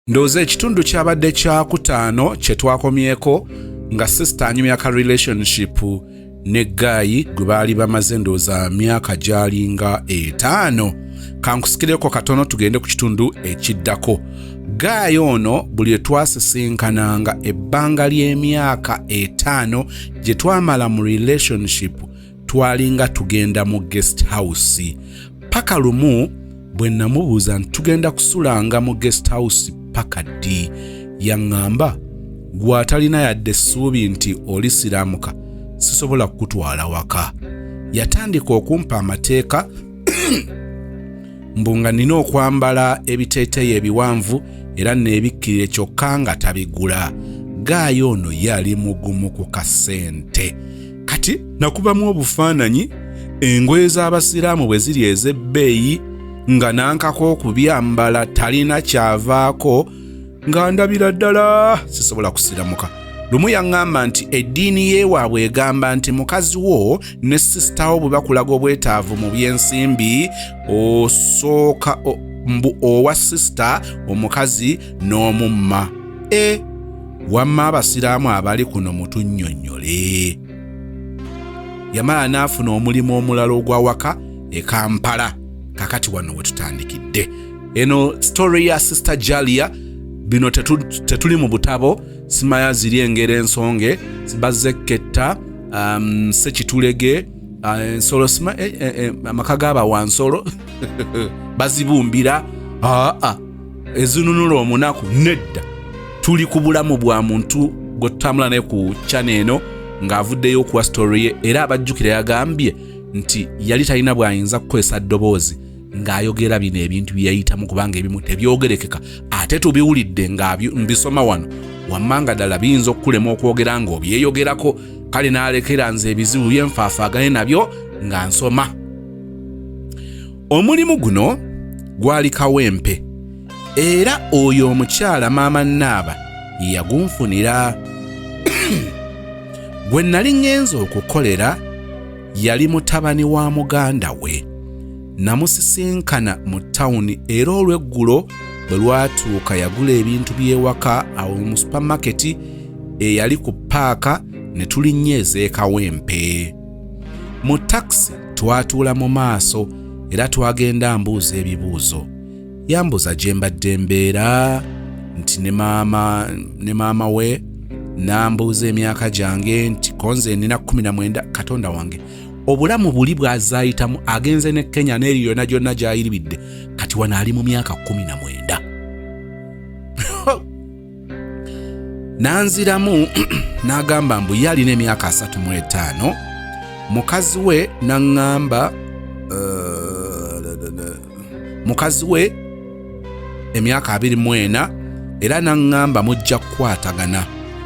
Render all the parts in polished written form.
Ndoze ekitundu kyabadde kya kutaano kye twakomyeko nga sister anyumya ka relationship ne guy gwe baali bamaze ndooza myaka gyalinga 5. Kankusikireko katono tugende ku kitundu ekiddako. Guy ono buli twasisinkananga ebbanga ly'emyaka 5 gye twamala mu relationship twalinga tugenda mu guest house. Paka lumu bwe namubuuza nti tugenda kusulanga mu guest house paka ddi, yaŋŋamba gw'atalina yadde essuubi nti olisiramuka sisobola kukutwala waka. Yatandika okumpa amateeka mbu nga nina okwambala ebiteeteeyi ebiwanvu era neebikkirire kyokka nga tabigula. Guy ono yali mugumu ku kasente. Kati nakubamu obufaananyi engoye z'abasiraamu bwe ziri ez'ebbeeyi nga nankako okubyambala talina kyavaako nga ndabira ddala sisobola kusiramuka. Lumu yaŋŋamba nti eddiini y'ewaabwe egamba nti mukazi wo ne sisitawo bwe bakulaga obwetaavu mu by'ensimbi osooka mbu owa sisita omukazi n'omumma. Wamma abasiraamu abali kuno mutunnyonnyole. Yamala n'afuna omulimu omulala ogw'awaka e Kampala. Kakati wano we tutandikidde. Eno story ya Sister Jalia bino tetuli mu butabo simaya ziri engero ensonge zibazekketta sekitulege ensolo sima amaka g'abawansolo bazibumbira ezinunula omunaku nedda. Tuli ku bulamu bwa muntu gwe tutambula naye ku channel eno ng'avuddeyo okuwa story ye era abajjukira yagambye nti yali talina bw'ayinza kukozesa ddoboozi ng'ayogera bino ebintu bye yayitamu kubanga ebimu tebyogerekeka ate tubiwulidde nga mbisoma wano wammanga ddala biyinza okukulema okwogera ng'obyeyogerako. Kale n'alekera nze ebizibu bye nfaafaagane nabyo nga nsoma. Omulimu guno gwali kawempe era oyo omukyala maama Naaba yagunfunira. Gwe nali ngenza okukolera yali mutabani wa muganda we. Namusisinkana mu tawuni era olw'eggulo bwe lwatuuka yagula ebintu by'ewaka awo mu supermarket eyali ku paaka ne tulinnyeeza ekawempe. Mu taxi twatuula mu maaso era twagenda mbuuza ebibuuzo. Yambuuza gye mbadde mbeera nti ne maama we, nambuuza emyaka gyange nti konze nina 19 Katonda wange obulamu buli bw'azaayitamu agenze ne Kenya n'eri yonna gyonna gy'ayiribidde kati wano ali mu myaka 19. Nanziramu n'agamba mbu ye alina emyaka 35. Mukazi we n'aŋŋamba mukazi we emyaka 24 era n'aŋŋamba mujja kukwatagana.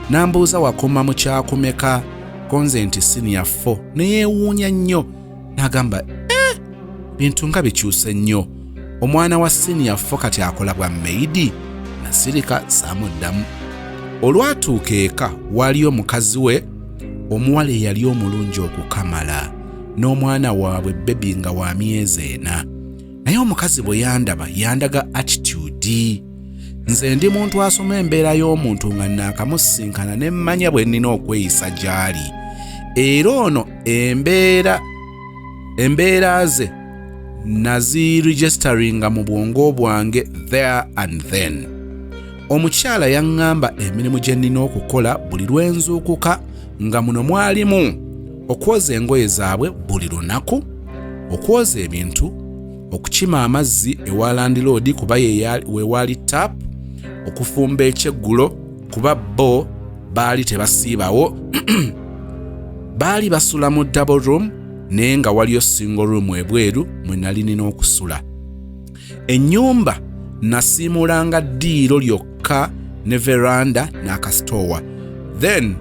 Nambuuza wakoma mu kyakumeka konze nti senior 4 neyeewuunya nnyo. N'agamba bintu nga bikyuse nnyo. Omwana wa senior 4 kati akola bwa maidi. Nasirika saamuddamu. Olwatuuka eka waliyo mukazi we omuwala eyali omulungi okukamala n'omwana waabwe bebi nga wa myezi 4. Naye omukazi bwe yandaba yandaga attitude. Nze ndi muntu asoma embeera y'omuntu nga naakamusinkana ne mmanya bwe nnina okweyisa gy'ali. Era ono embeera ze naziregisteringa mu bwongo bwange there and then. Omukyala yaŋŋamba emirimu gye nnina okukola buli lwenzuukuka nga muno mwalimu okwoza engoye zaabwe buli lunaku, okwoza ebintu, okukima amazzi ewa landlord kuba weewali tap, okufumba ekyeggulo kuba bo baali tebasiibawo baali basula mu double room naye nga waliyo single room ebweru mwe nali nina okusula. Ennyumba nasiimulanga ddiiro lyokka ne veranda n'akasitowa, then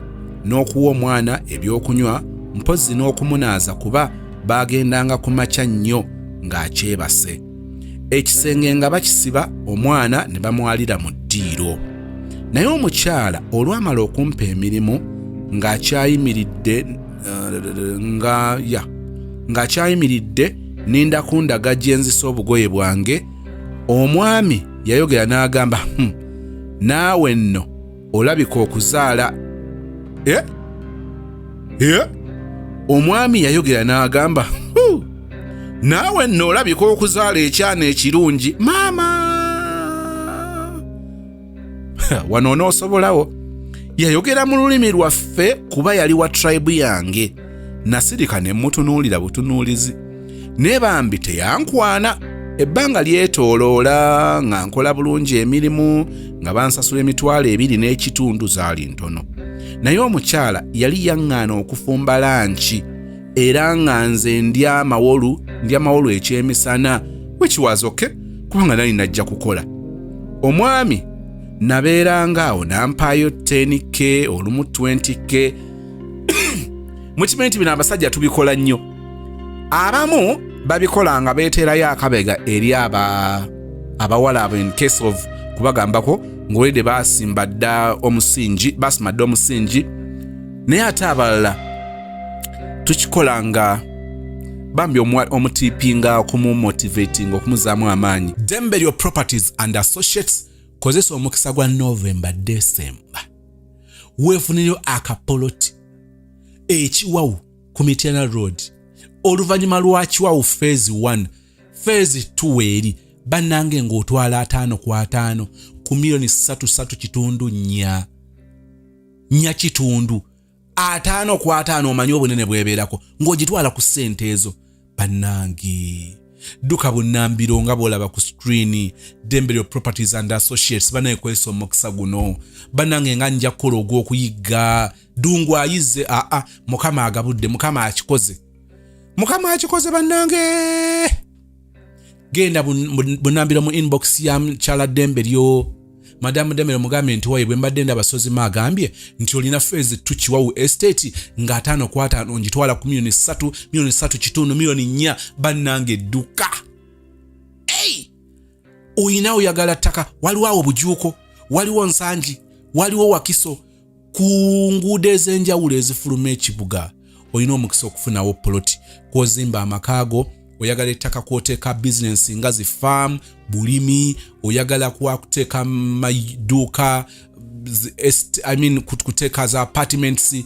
n'okuwa omwana ebyokunywa mpozi n'okumunaaza kuba baagendanga ku makya nnyo ng'akyebase. Ekisenge nga bakisiba omwana ne bamwalira mu ddiiro. Naye omukyala olwamala okumpa emirimu ng'akyayimiridde ninda kundaga gye nzisa obugoye bwange, omwami yayogera n'agamba naawe nno olabika okuzaala. Omwami yayogera n'agamba, naawe nno olabika okuzaala ekyana ekirungi maama. Wano onoosobolawo. Yayogera mu lulimi lwaffe kuba yali wa tribe yange. Nasirika ne mutunuulira butunuulizi. Ne bambi teyankwana. Ebbanga lyetooloola nga nkola bulungi emirimu nga bansasula emitwalo 2.5 zaali ntono. Naye omukyala yali yaŋŋaana okufumba lanchi era nga nze ndya amawolu ekyemisana, which was okay kubanga nali najja kukola. Omwami nabeeranga awo nampaayo 10K olumu 20K. Mukimanyi nti bino abasajja tubikola nnyo. Abamu babikola nga beeterayo akabega eri abawala abo in case of kubagambako ng'olwedde basimba dda omusingi. Naye ate abalala tukikola nga bambi omutiipinga okumumotivating okumuzaamu amaanyi. Dembelio Properties and Associates kozesa omukisa gwa November December. Weefuniryo akapoloti ekiwawu ku Mityana Road. Oluvannyuma lwa Kiwawu phase 1, phase 2 eri bannange ng'otwala 5/5 ku $3.4 nya kitundu. 5/5 omanyi obunene bwebeerako ng'ogitwala ku ssente ezo. Bannange duka bunnambiro nga bw'olaba ku screen. Dembelio Properties and Associates banayekozesa omukisa guno. Bannange nga nja kukola ogw'okuyigga. Dungu ayizze Mukama agabudde, Mukama akikoze. Mukama akikoze bannange. Genda bunnambiro mu inbox ya Chala Dembelio. Madamu Dembelio mugambe nti waye bwe mbadde ndabasozi magambye nti olina phase 2 Kiwawu estate nga 5/5 ngitwala ku $3.4 bannange duka. Oyina oyagala ttaka, waliwo awo Bujuuko, waliwo Nsangi, waliwo Wakiso, ku nguudo ez'enjawulo ezifuluma ekibuga. Oyina omukisa okufunawo poloti kw'ozimba amakaago. Oyagala ettaka kw'oteeka bizinensi nga zi farm, bulimi, oyagala kuteeka maduuka, kuteeka za apartments,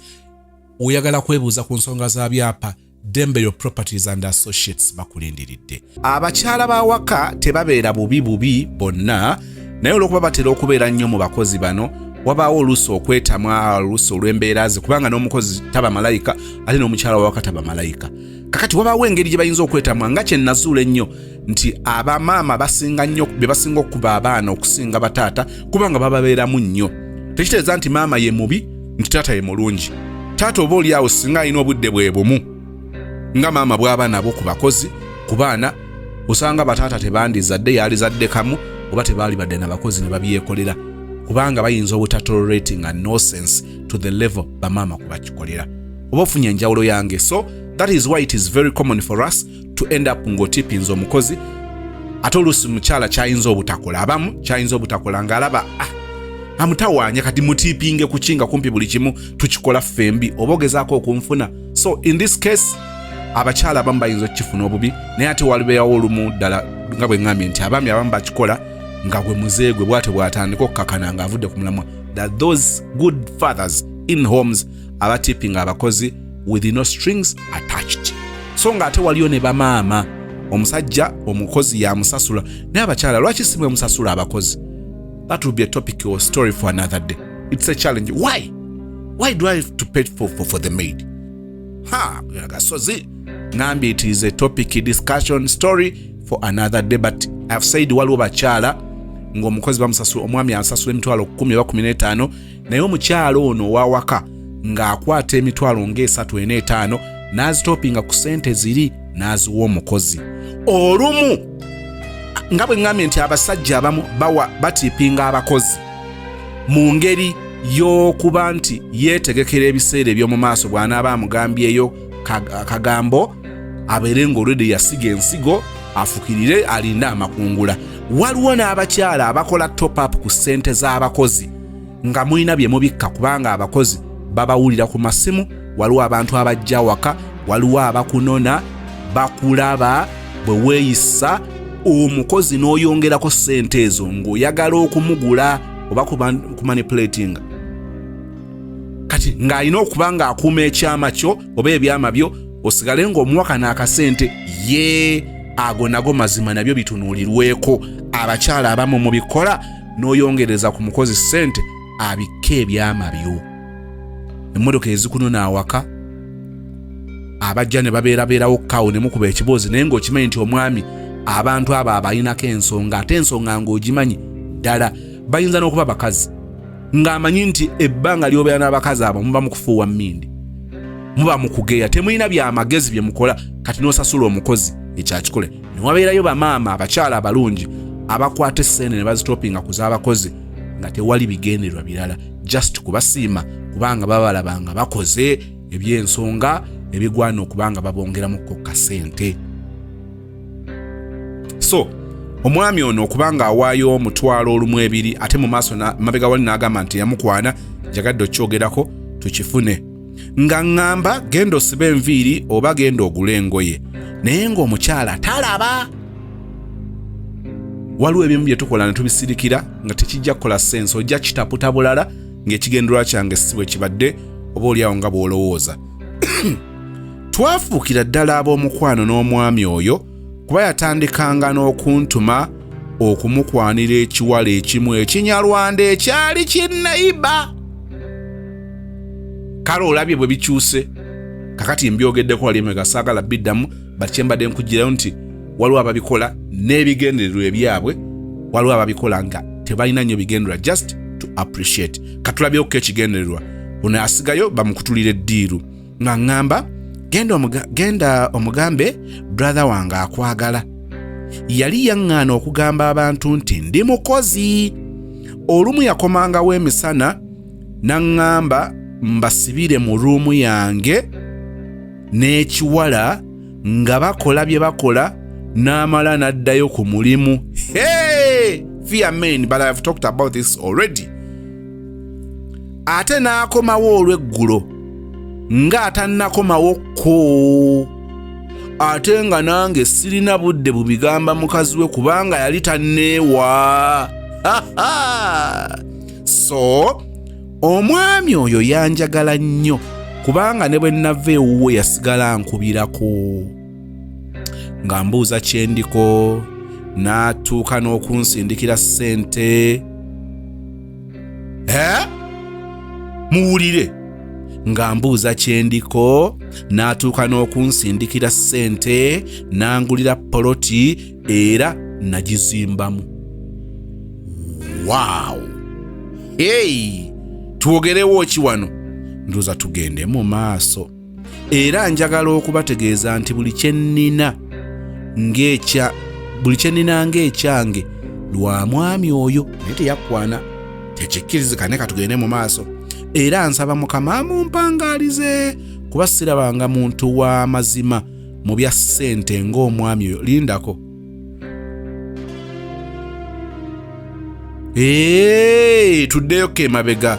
oyagala kwebuuza ku nsonga za byapa. Dembelio Properties and Associates bakulindiridde. Abakyala b'awaka tebabeera bubi bonna, naye olw'okuba batera okubeera nnyo mu bakozi bano, wabaawo oluusi okwetamwa oluusi olw'embeera ze, kubanga n'omukozi taba malayika ate n'omukyala w'awaka taba malayika. Kakati wabaawo engeri gye bayinza okwetamwa nga kye nazuula ennyo nti abamaama basinga nnyo be basinga okuba abaana okusinga bataata kubanga bababeeramu nnyo. Tekitegeeza nti maama ye mubi nti taata ye mulungi. Taata oba oli awo singa alina obudde bwe bumu nga maama bw'aba nabo ku bakozi, ku baana osanga bataata tebandizadde yalizadde kamu oba tebaali badde n'abakozi ne babyekolera kubanga bayinza obutatolerate nga no sense to the level bamaama kubakikolera. Oba ofunye enjawulo yange. So that is why it is very common for us to end up ng'otipinza omukozi ate oluusi mukyala kyayinza obutakola. Abamu kyayinza obutakola ng'alaba amutawaanya kati mutipinge kukinga kumpi buli kimu tukikola ffembi oba ogezaako okunfuna. So in this case abakyala abamu bayinza okukifuna obubi, naye ate walibeerawo olumu ddala nga bwe ŋŋambye nti abaami abamu bakikola nga gwe muzeegwe bw'ate bw'atandika okukakana ng'avudde ku mulamwa. That those good fathers in homes abatipinga abakozi with no strings attached. So ng'ate waliyo ne bamaama, omusajja omukozi yamusasula naye abakyala lwaki si mwe musasula abakozi? That will be a topic or story for another day. It's a challenge. Why do I have to pay for the maid? Gasozi ngambi it is a topic discussion story for another day, but I've said waliwo bakyala ng'omukozi bamusasula, omwami asasula emitwalo 10 oba 15 naye omukyala ono owawaka ng'akwata emitwalo nga 3-4-5 n'azitopinga ku ssente ziri n'aziwa omukozi. Olumu nga bwe ŋŋambye nti abasajja abamu batipinga abakozi mu ngeri y'okuba nti yeetegekera ebiseera eby'omu maaso bw'anaaba amugambyeyo akagambo abeere ng'olwedde yasiga ensigo afukirire alinde amakungula. Waliwo n'abakyala abakola top up ku ssente z'abakozi nga mulina bye mubikka kubanga abakozi babawulira ku masimu. Waliwo abantu abajja waka, waliwo abakunona bakulaba bwe weeyisa omukozi n'oyongerako ssente ezo ng'oyagala okumugula oba kumanipulatinga kati ng'alina okuba ng'akuuma ekyama kyo oba ebyama byo osigale ng'omuwaka n'akasente ago nago mazima nabyo bitunuulirweko. Abakyala abamu mubikola n'oyongereza ku mukozi ssente abikka ebyama byo. Emmotoka ezikunona awaka abajja ne babeerabeerawo kawo ne mukuba ekiboozi naye ng'okimanyi nti omwami abantu abo abalinako ensonga ate ensonga ng'ogimanyi ddala. Bayinza n'okuba bakazi ng'amanyi nti ebbanga ly'obeera n'abakazi abo muba mukufuuwa mmindi, muba mukugeya, temulina byamagezi bye mukola kati n'osasula omukozi ekyakikole. Ne wabeerayo bamaama abakyala abalungi abakwata essente ne bazitopinga ku z'abakozi nga tewali bigendererwa birala, just kubasiima kubanga baba balabanga bakoze eby'ensonga ebigwana okubanga babongeramuko kasente. So omwami ono okubanga awaayo $1,200 ate mu maaso mabega wali n'agamba nti yamukwana jagadde okyogerako tukifune nga ngamba genda osibe enviiri oba genda ogule engoye, naye ng'omukyala talaba. Waliwo ebimu bye tukola ne tubisirikira nga tekijja kukola sense, ojja kitaputa bulala ng'ekigendererwa kyange si bwe kibadde oba oliawo nga bw'olowooza. Twafuukira ddala ab'omukwano n'omwami oyo kuba yatandikanga n'okuntuma okumukwanira ekiwala ekimu ekinyarwanda ekyali kinnayiba. Kale olabye bwe bikyuse kakati mbyogeddeko wali emega saagala biddamu bati kyembadde nkugirayo nti waliwo ababikola n'ebigendererwa ebyabwe, waliwo ababikola nga tebalina nnyo bigendererwa, just to appreciate. Katulabyeko ekigendererwa ono asigayo bamukutulira eddiiru nga ngamba genda omugambe brother wange akwagala. Yali yaŋŋaana okugamba abantu nti ndi mukozi. Olumu yakomangawo emisana naŋŋamba mbasibire mu ruumu yange n'ekiwala nga bakola bye bakola n'amala n'addayo ku mulimu. Fear men, but I have talked about this already. Ate n'akomawo olw'eggulo nga atannakomawo ko, ate nga nange sirina budde bubigamba mukazi we kubanga yali tanneewa. So omwami oyo yanjagala nnyo kubanga ne bwe nava ewuwe yasigala nkubirako nga mbuuza kyendiko, n'atuuka n'okunsindikira ssente. Muwulire, nga mbuuza kyendiko n'atuuka n'okunsindikira ssente n'angulira poloti era nagizimbamu. Wow! Twogerewo ki wano? Ndoza tugende mu maaso. Era njagala okubategeeza nti buli kye nnina ng'ekyange lwa mwami oyo naye teyakwana, tekikkirizikane katugende mu maaso. Era nsaba Mukama amumpangaalize kuba sirabanga muntu wa mazima mu bya ssente ng'omwami oyo. Lindako. Tuddeyo kemabega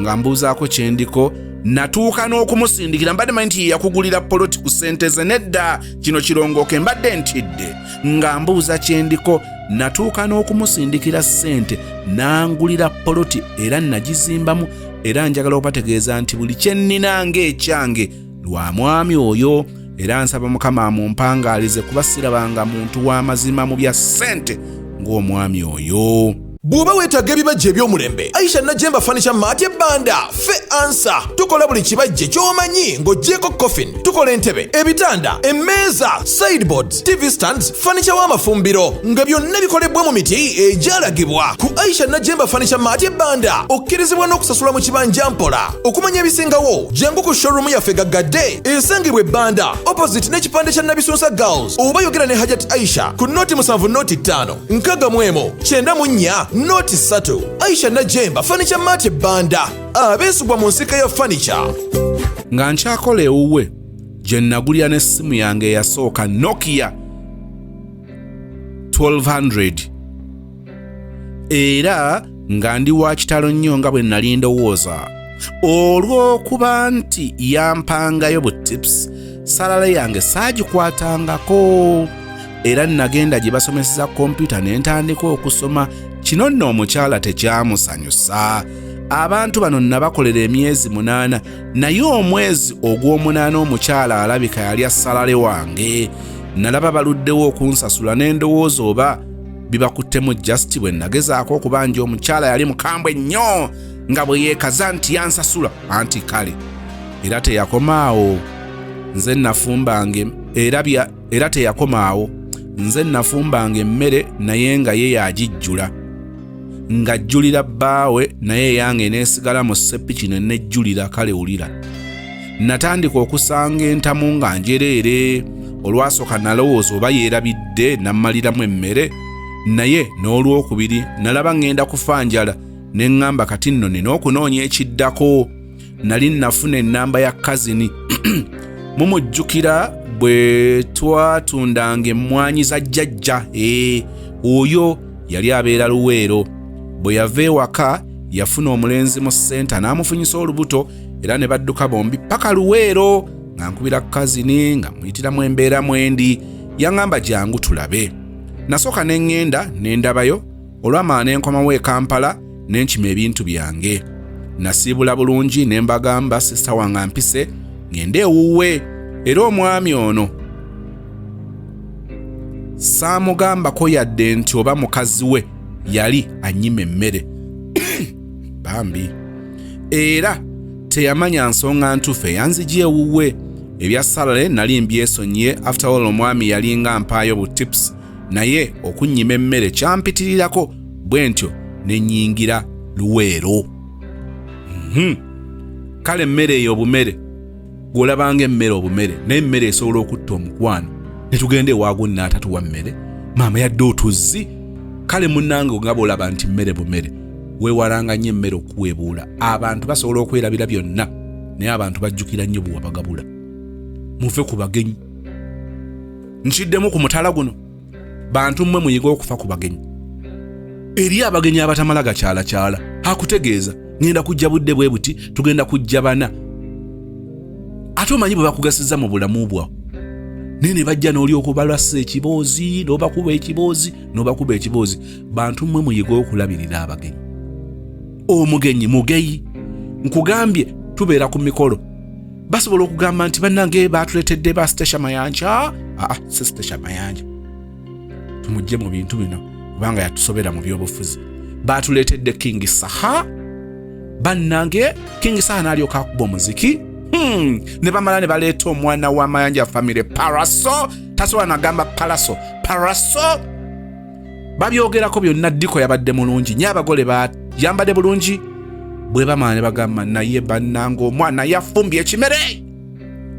nga mbuuzaako kyendiko, natuuka n'okumusindikira. Mbadde manyi nti yakugulira poloti ku ssente ze, nedda kino kirongooke, mbadde ntidde nga mbuuza kyendiko, natuuka n'okumusindikira ssente n'angulira poloti era nagizimbamu. Era njagala okubategeeza nti buli kye nnina ng'ekyange lwa mwami oyo, era nsaba Mukama amumpangaalize kuba sirabanga muntu wa mazima mu bya ssente ng'omwami oyo. Bw'oba weetaaga ebibajje eby'omulembe, Aisha Najemba Furniture Mart Banda fe ansa. Tukola buli kibajje ky'omanyi ng'oggyeko coffin. Tukola entebe, ebitanda, emmeeza, sideboards, TV stands, furniture w'amafumbiro nga byonna bikolebwa mu miti egyalagibwa. Ku Aisha Najemba Furniture Mart Banda okkirizibwa n'okusasula mu kibanja mpola. Okumanya ebisingawo, jangu ku showroom yaffe gaggadde esangibwa e Banda opposite n'ekipande kya Nabisunsa Girls, oba yogera ne Hajat Aisha ku noti 7 noti 5 nkagamuemo 94 noti 3. Aisha Najemba Furniture Mart Banda, abeesugwa mu nsika ya furniture. Nga nkyakola ewuwe gye nagulira n'essimu yange eyasooka Nokia 1200, era nga ndi wa kitalo nnyo nga bwe nali ndowooza. Olw'okuba nti yampangayo bu tips, salale yange saagikwatangako, era nagenda gye basomeseza kompyuta ne ntandika okusoma Kino nno omukyala tekyamusanyusa. Abantu bano nabakolera emyezi 8 naye omwezi ogw'omunaana omukyala alabika yali assalale wange. Nalaba baluddewo okunsasula n'endowooza oba bibakuttemu just bwe nagezaako okubanja omukyala yali mukambwe nnyo nga bwe yeekaza nti yansasula anti kale. Era teyakomaawo nze nafumbanga emmere naye nga ye yagijjula. Ng'ajjulira bbaawe naye yange neesigala mu seppiki ne nejjulira kale wulira. Natandika okusanga entamu nga njereere. Olwasooka nalowooza oba yeerabidde nammaliramu emmere naye n'olwokubiri nalaba ngenda kufa njala ne ŋŋamba kati nno nina okunoonya ekiddako. Nali nafuna ennamba ya kazini. Mumujjukira bwe twatundanga emmwanyi za jjajja. Oyo yali abeera Luweero. Bwe yava ewaka yafuna omulenzi mu ssenta n'amufunyisa olubuto era ne badduka bombi paka Luweero nga nkubira kazini nga muyitiramu embeera mwendi. Yaŋŋamba jangu tulabe. Nasooka ne ŋŋenda ne ndabayo olwamala ne nkomawo e Kampala ne nkima ebintu byange. Nasiibula bulungi ne mbagamba sisita wange ampise ngende ewuwe. Era omwami ono saamugambako yadde nti oba mukazi we yali annyima emmere bambi. Era teyamanya nsonga ntuufu eyanzigya ewuwe. Ebya salale nali mbyesonyiye. After all omwami yali nga mpaayo bu tips naye okunnyima emmere kyampitirirako bwe ntyo ne nnyingira Luweero. Kale emmere eyo obumere gw'olabanga emmere obumere naye emmere esobola okutta omukwano ne tugenda ewaago n'atatuwa mmere maama yadde otuzzi. Kale munnange nga bw'olaba nti mmere bumere weewalanga nnyo emmere okuweebuula. Abantu basobola okwerabira byonna naye abantu bajjukira nnyo bwe wabagabula. Muve ku bagenyi. Nkiddemu ku mutala guno bantu mmwe muyiga okufa ku bagenyi. Eri abagenyi abatamala gakyalakyala akutegeeza ngenda kujja budde bwe buti tugenda kujja bana. Ate omanyi bwe bakugasiza mu bulamu bwawo nene bajja n'oli okubalasa ekiboozi n'obakuba ekiboozi. Bantu mmwe muyiga okulabirira abagenyi. Omugenyi mugeyi. Nkugambye tubeera ku mikolo basobola okugamba nti bannange baatuleetedde ba Sitesha Mayanja. Si Sitesha Mayanja tumujje mu bintu bino kubanga yatusobera mu byobufuzi. Baatuleetedde King Saha. Bannange King Saha n'alyoka akuba omuziki. Ne bamala ne baleeta omwana wa Mayanja family Paraso. Tasobola nagamba Paraso. Babyogerako byonna Diko yabadde mulungi. Nnyo abagole bayambadde bulungi. Bwe bamala ne bagamba naye bannange omwana yafumbye ekimere.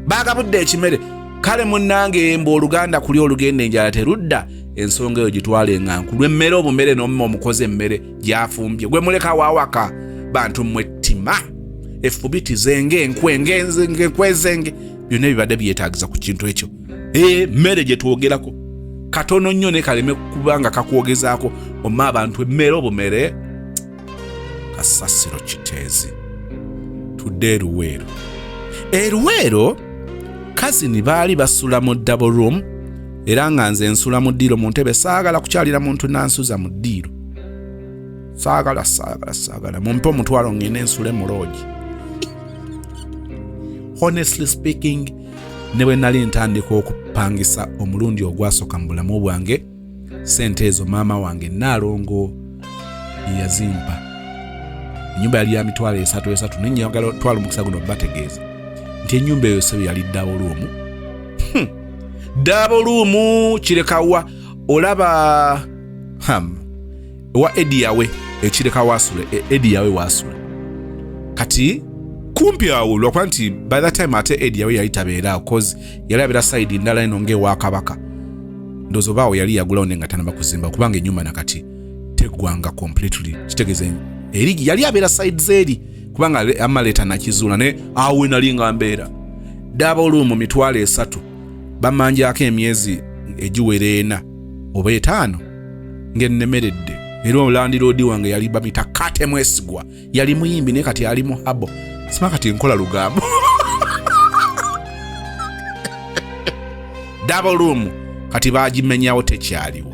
Baagabudde ekimere. Kale munnange mbu oluganda kuli olugenda enjala terudda. Ensonga eyo gitwale eŋŋanku. Lw'emmere obumere n'omumma omukozi emmere gyafumbye. Gwe muleka waawaka bantu mwettima. Effubiti zenge enkwezenge byonna bibadde byetaagiza ku kintu ekyo. Mmere gye twogerako katono nnyo ne kaleme kubanga kakwogezaako omma abantu emmere obumere kasasiro kiteezi. Tudde Luweero. Luweero kazini baali basula mu double room era nga nze nsula mu ddiiro mu ntebe. Saagala kukyalira muntu nansuza mu ddiiro. Saagala mumpe omutwalo ngende nsule mu loogi. Honestly speaking ne bwe nali ntandika okupangisa omulundi ogwasooka mu bulamu bwange ssente ezo maama wange Naalongo yazimpa. Ennyumba yali ya mitwalo 3 ne nnyagala twala omukisa guno bategeeza nti ennyumba eyo sebe yali double room kirekawa olaba wa Edi yawe ekireka wasule Edi yawe wasule kati kumpi awo lwakwa nti by that time ate Edi yawe yali tabeera cause yali abera side ndala eno ngewa Kabaka ndozo bawo yali yagulawo nenga tanaba kuzimba kubanga ennyumba nakati tegwanga completely kitegeze erigi yali abera side zeri kubanga amaleta nakizula ne awe nali nga mbeera double room mitwalo 3 bamanjako emyezi egiwera 4 oba 5 ngennemeredde. Era olandilodi wange yali bamita Kate Mwesigwa yali muyimbi ne kati ali mu habo sima kati nkola lugambo. Double room kati bagimenyawo tekyaliwo.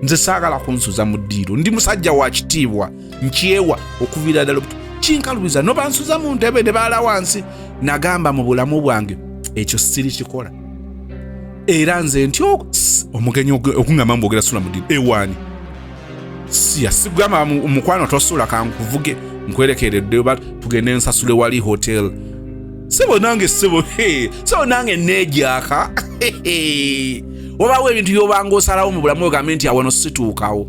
nze saagala kunsuza mu ddiiro ndi musajja wa kitiibwa nkyewa okuviira ddala kinkalubiza nobansuza mu ntebe ne baala wansi nagamba mu bulamu bwange ekyo siri kikola era nze ntyo omugenyi okungamba mbogera sula mu ddiiro ewaani sigamba mukwano tosula kankuvuge nkwerekeredde oba tugende nsasule wali hotel sebo nange sebo nange neejaka obawo ebintu byobanga osalawo mu bulamu ogambe nti awo no situukawo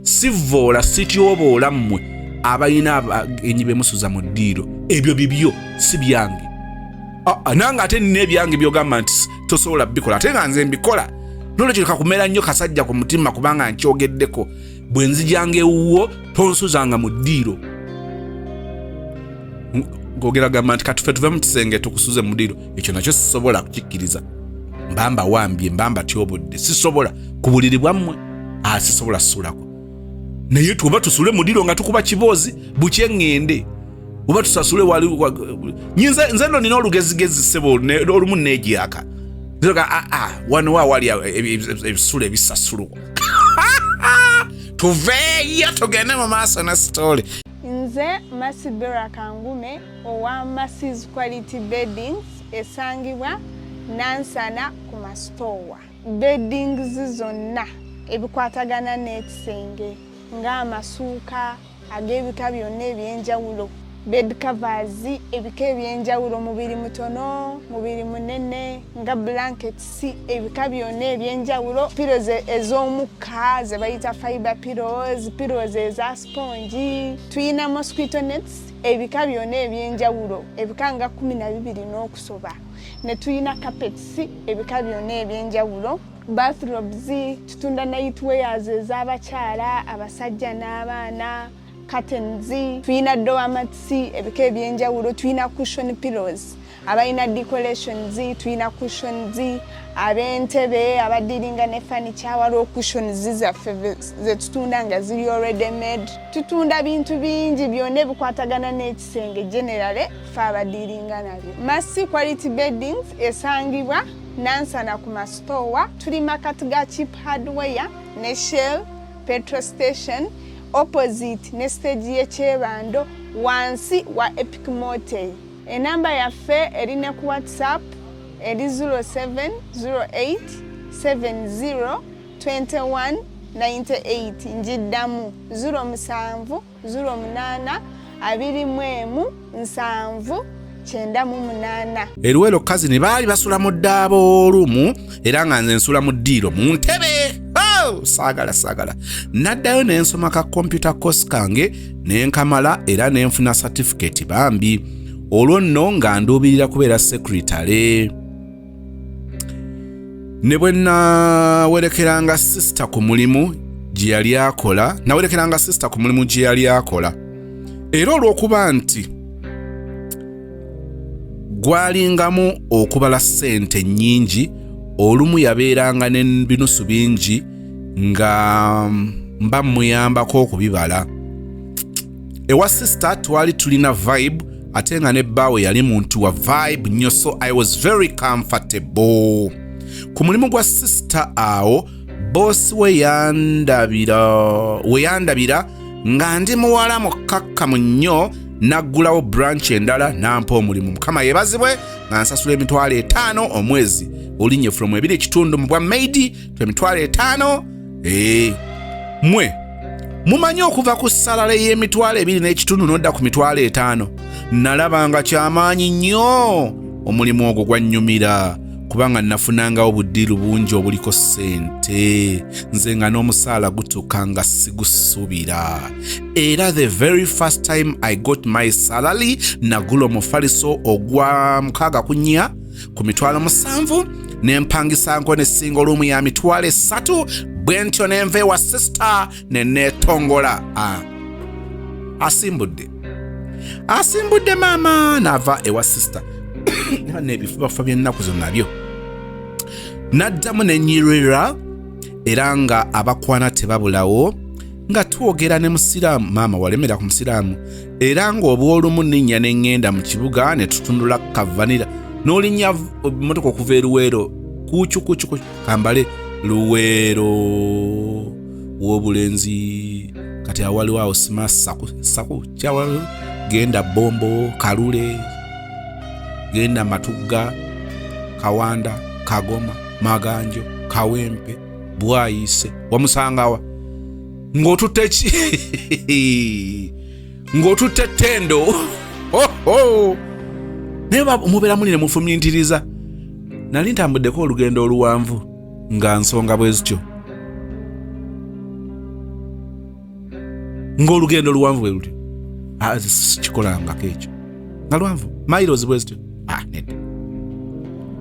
sivoola sityoboola mmwe abalina abagenyi bemusuza mu ddiiro ebyo bibyo si byange nange ate nina ebyange byogamba nti tosobola bikola ate nga nze mbikola nolwekyo kakumera nnyo kasajja ku mutima kubanga nkyogeddeko bwe nzijanga ewuwo tonsuzanga mu ddiiro ngogera gamba nti katufe tuve mu kisenge tukusuze mu ddiiro ekyo nakyo sisobola kukikkiriza mbamba wambye mbamba tyobodde sisobola ku buliri bwammwe sisobola susulako naye tuba tusule mu ddiiro nga tukuba kiboozi bukye ŋŋende oba tusasule wali nze nno nina olugezigezi ssebo olumu neegyaka wano wawali ebisula ebisasulwa tuveeyo tugende mu maaso ne story. Nze Masibera Kangume owa Massi's Quality Beddings esangibwa Nansana ku Mastowa. Beddings zonna ebikwatagana n'ekisenge ng'amasuuka ag'ebika byonna ebyenjawulo, bed covers ebika ebyenjawulo, mubiri mutono mubiri munene nga blankets ebika byonna ebyenjawulo, pillows ez'omukka ze bayita fiber pillows eza sponge, tuyina mosquito nets ebika byonna ebyenjawulo ebika nga 12 n'okusoba, ne tuyina carpets ebika byonna ebyenjawulo, bathrobes, tutunda nightwears ez'abakyala abasajja n'abaana, curtains, tuyina door mats ebika ebyenjawulo, tuyina cushion pillows abalina decorations, tuyina cushions ab'entebe abadiringa ne furniture, waliwo cushions zaffe ze tutunda nga ziri already made, tutunda bintu bingi byonna ebikwatagana n'ekisenge generally fe abadiringa nabyo. Massi's Quality Beddings esangibwa Nansana ku Mastowa, tuli makati ga Cheap Hardware ne Shell petrol station opposite ne stage y'ekyebando wansi wa Epic Motel. Enamba yaffe erina ku WhatsApp eri 0708702198, njiddamu 0708217998. Eruwero kazini baali basula mu ddaaba olumu era nga nze nsula mu ddiiro mu ntebe. Saagala naddayo nensoma ka computer course kange nenkamala era nenfuna certificate bambi olwo nno nga nduubirira kubeera secretary. Ne bwe nawerekeranga sister ku mulimu gye yali akola era olw'okuba nti gwalingamu okubala ssente nnyingi, olumu yabeeranga n'ebinusu bingi nga mba muyambako okubibala. Ewa sister twali tulina vibe ate nga ne bbaawe yali muntu wa vibe nnyo, so I was very comfortable. Ku mulimu gwa sister awo boss we yandabira nga ndi muwala mukkakkamu nnyo, naggulawo branch endala nampa omulimu. Mukama yeebazibwe nga nsasula $5,000 omwezi, olinye from 2.5 mu bwa maidi to $5,000. Mwe mumanyi okuva ku salale y'$2.5 n'odda ku $5,000. Nalabanga kyamaanyi nnyo omulimu ogwo gwannyumira kubanga nafunangawo obuddiru bungi obuliko ssente, nze nga n'omusaala gutuuka nga sigusuubira. Era the very first time I got my salary nagula omufaliso ogwa 6 ku $7,000 nempangisanko ne single room ya $3,000, bwe ntyo nenva ewa sister neneetongola. Asimbudde maama nava ewa sister nebifubafuba by'ennaku zo nabyo naddamu nenyirira, era nga abakwana tebabulawo nga twogera ne musiraamu. Maama walemera ku musiraamu, era nga obwolumu ninnya neŋŋenda mu kibuga ne tutundula kavanira n'olinnya emmotoka okuva eruweero kuucu kambale luweero w'obulenzi kati awali waawo sima saku kyawali genda Bombo, Kalule, genda Matugga, Kawanda, Kagoma, Maganjo, Kawempe, Bwayise, wamusangawa ng'otutte ng'otutte Ttendo. Naye mubeera muli ne mufumintiriza. Nali ntambuddeko olugendo oluwanvu nga nsonga bwe zityo. Ng'olugendo luwanvu bwe lutyo. Kikolangako ekyo. Nga luwanvu. Miles bwe zityo. Nedda.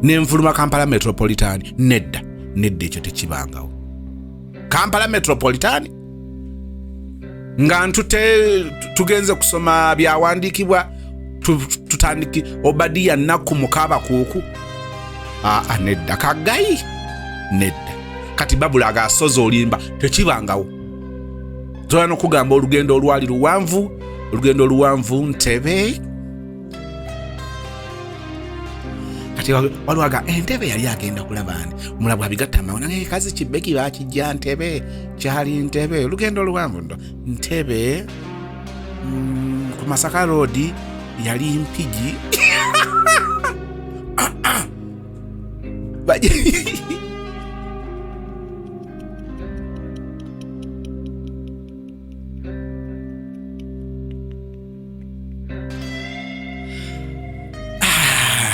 Nenfuluma Kampala Metropolitan. Nedda ekyo tekibangawo. Kampala Metropolitan nga tugenze kusoma byawandiikibwa tutandiki Obadiya Nakku Mukaba Kuuku. Nedda Kagayi. Nedda kati babula agasoza olimba tekibangawo. Zola n'okugamba olugendo olwali luwanvu Ntebe. Kati waliwaga Entebe yali agenda kulaba ani omulabu abigatta mawana ng'ekazi Kibeki bakijja Ntebe kyali Ntebe olugendo oluwanvu ndo Ntebe ku Masaka Road yali Mpigi.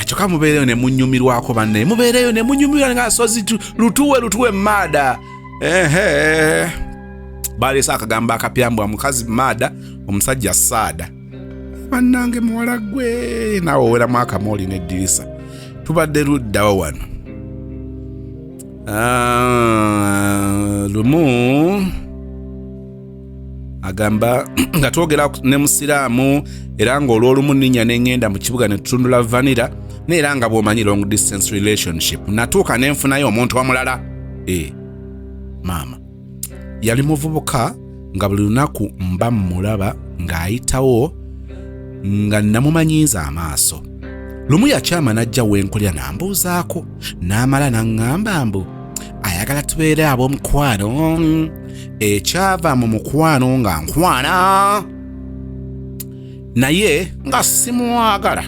Kyokka mubeereyo ne munnyumirwako banne, mubeereyo ne munnyumirwa nga sozi lutuwe mada. Baleese akagamba akapyambwa mukazi mada omusajja saada. Bannange muwala gwe naawe oweramu akamooli n'eddirisa. Tubadde luddawo wano. Lumu agamba nga twogera ne musiraamu era ng'olw'olumu nninnya n'engenda mu kibuga ne tutundula vanira n'era nga bw'omanyi long distance relationship. Natuuka ne nfunayo omuntu omulala. Maama yali muvubuka nga buli lunaku mba mmulaba ng'ayitawo nga namumanyiiza amaaso. Lumu yakyama n'ajja wenkulya n'ambuuzaako n'amala n'aŋŋamba mbu ayagala tubeere ab'omukwano, ekyava mu mukwano nga nkwana naye nga simwagala.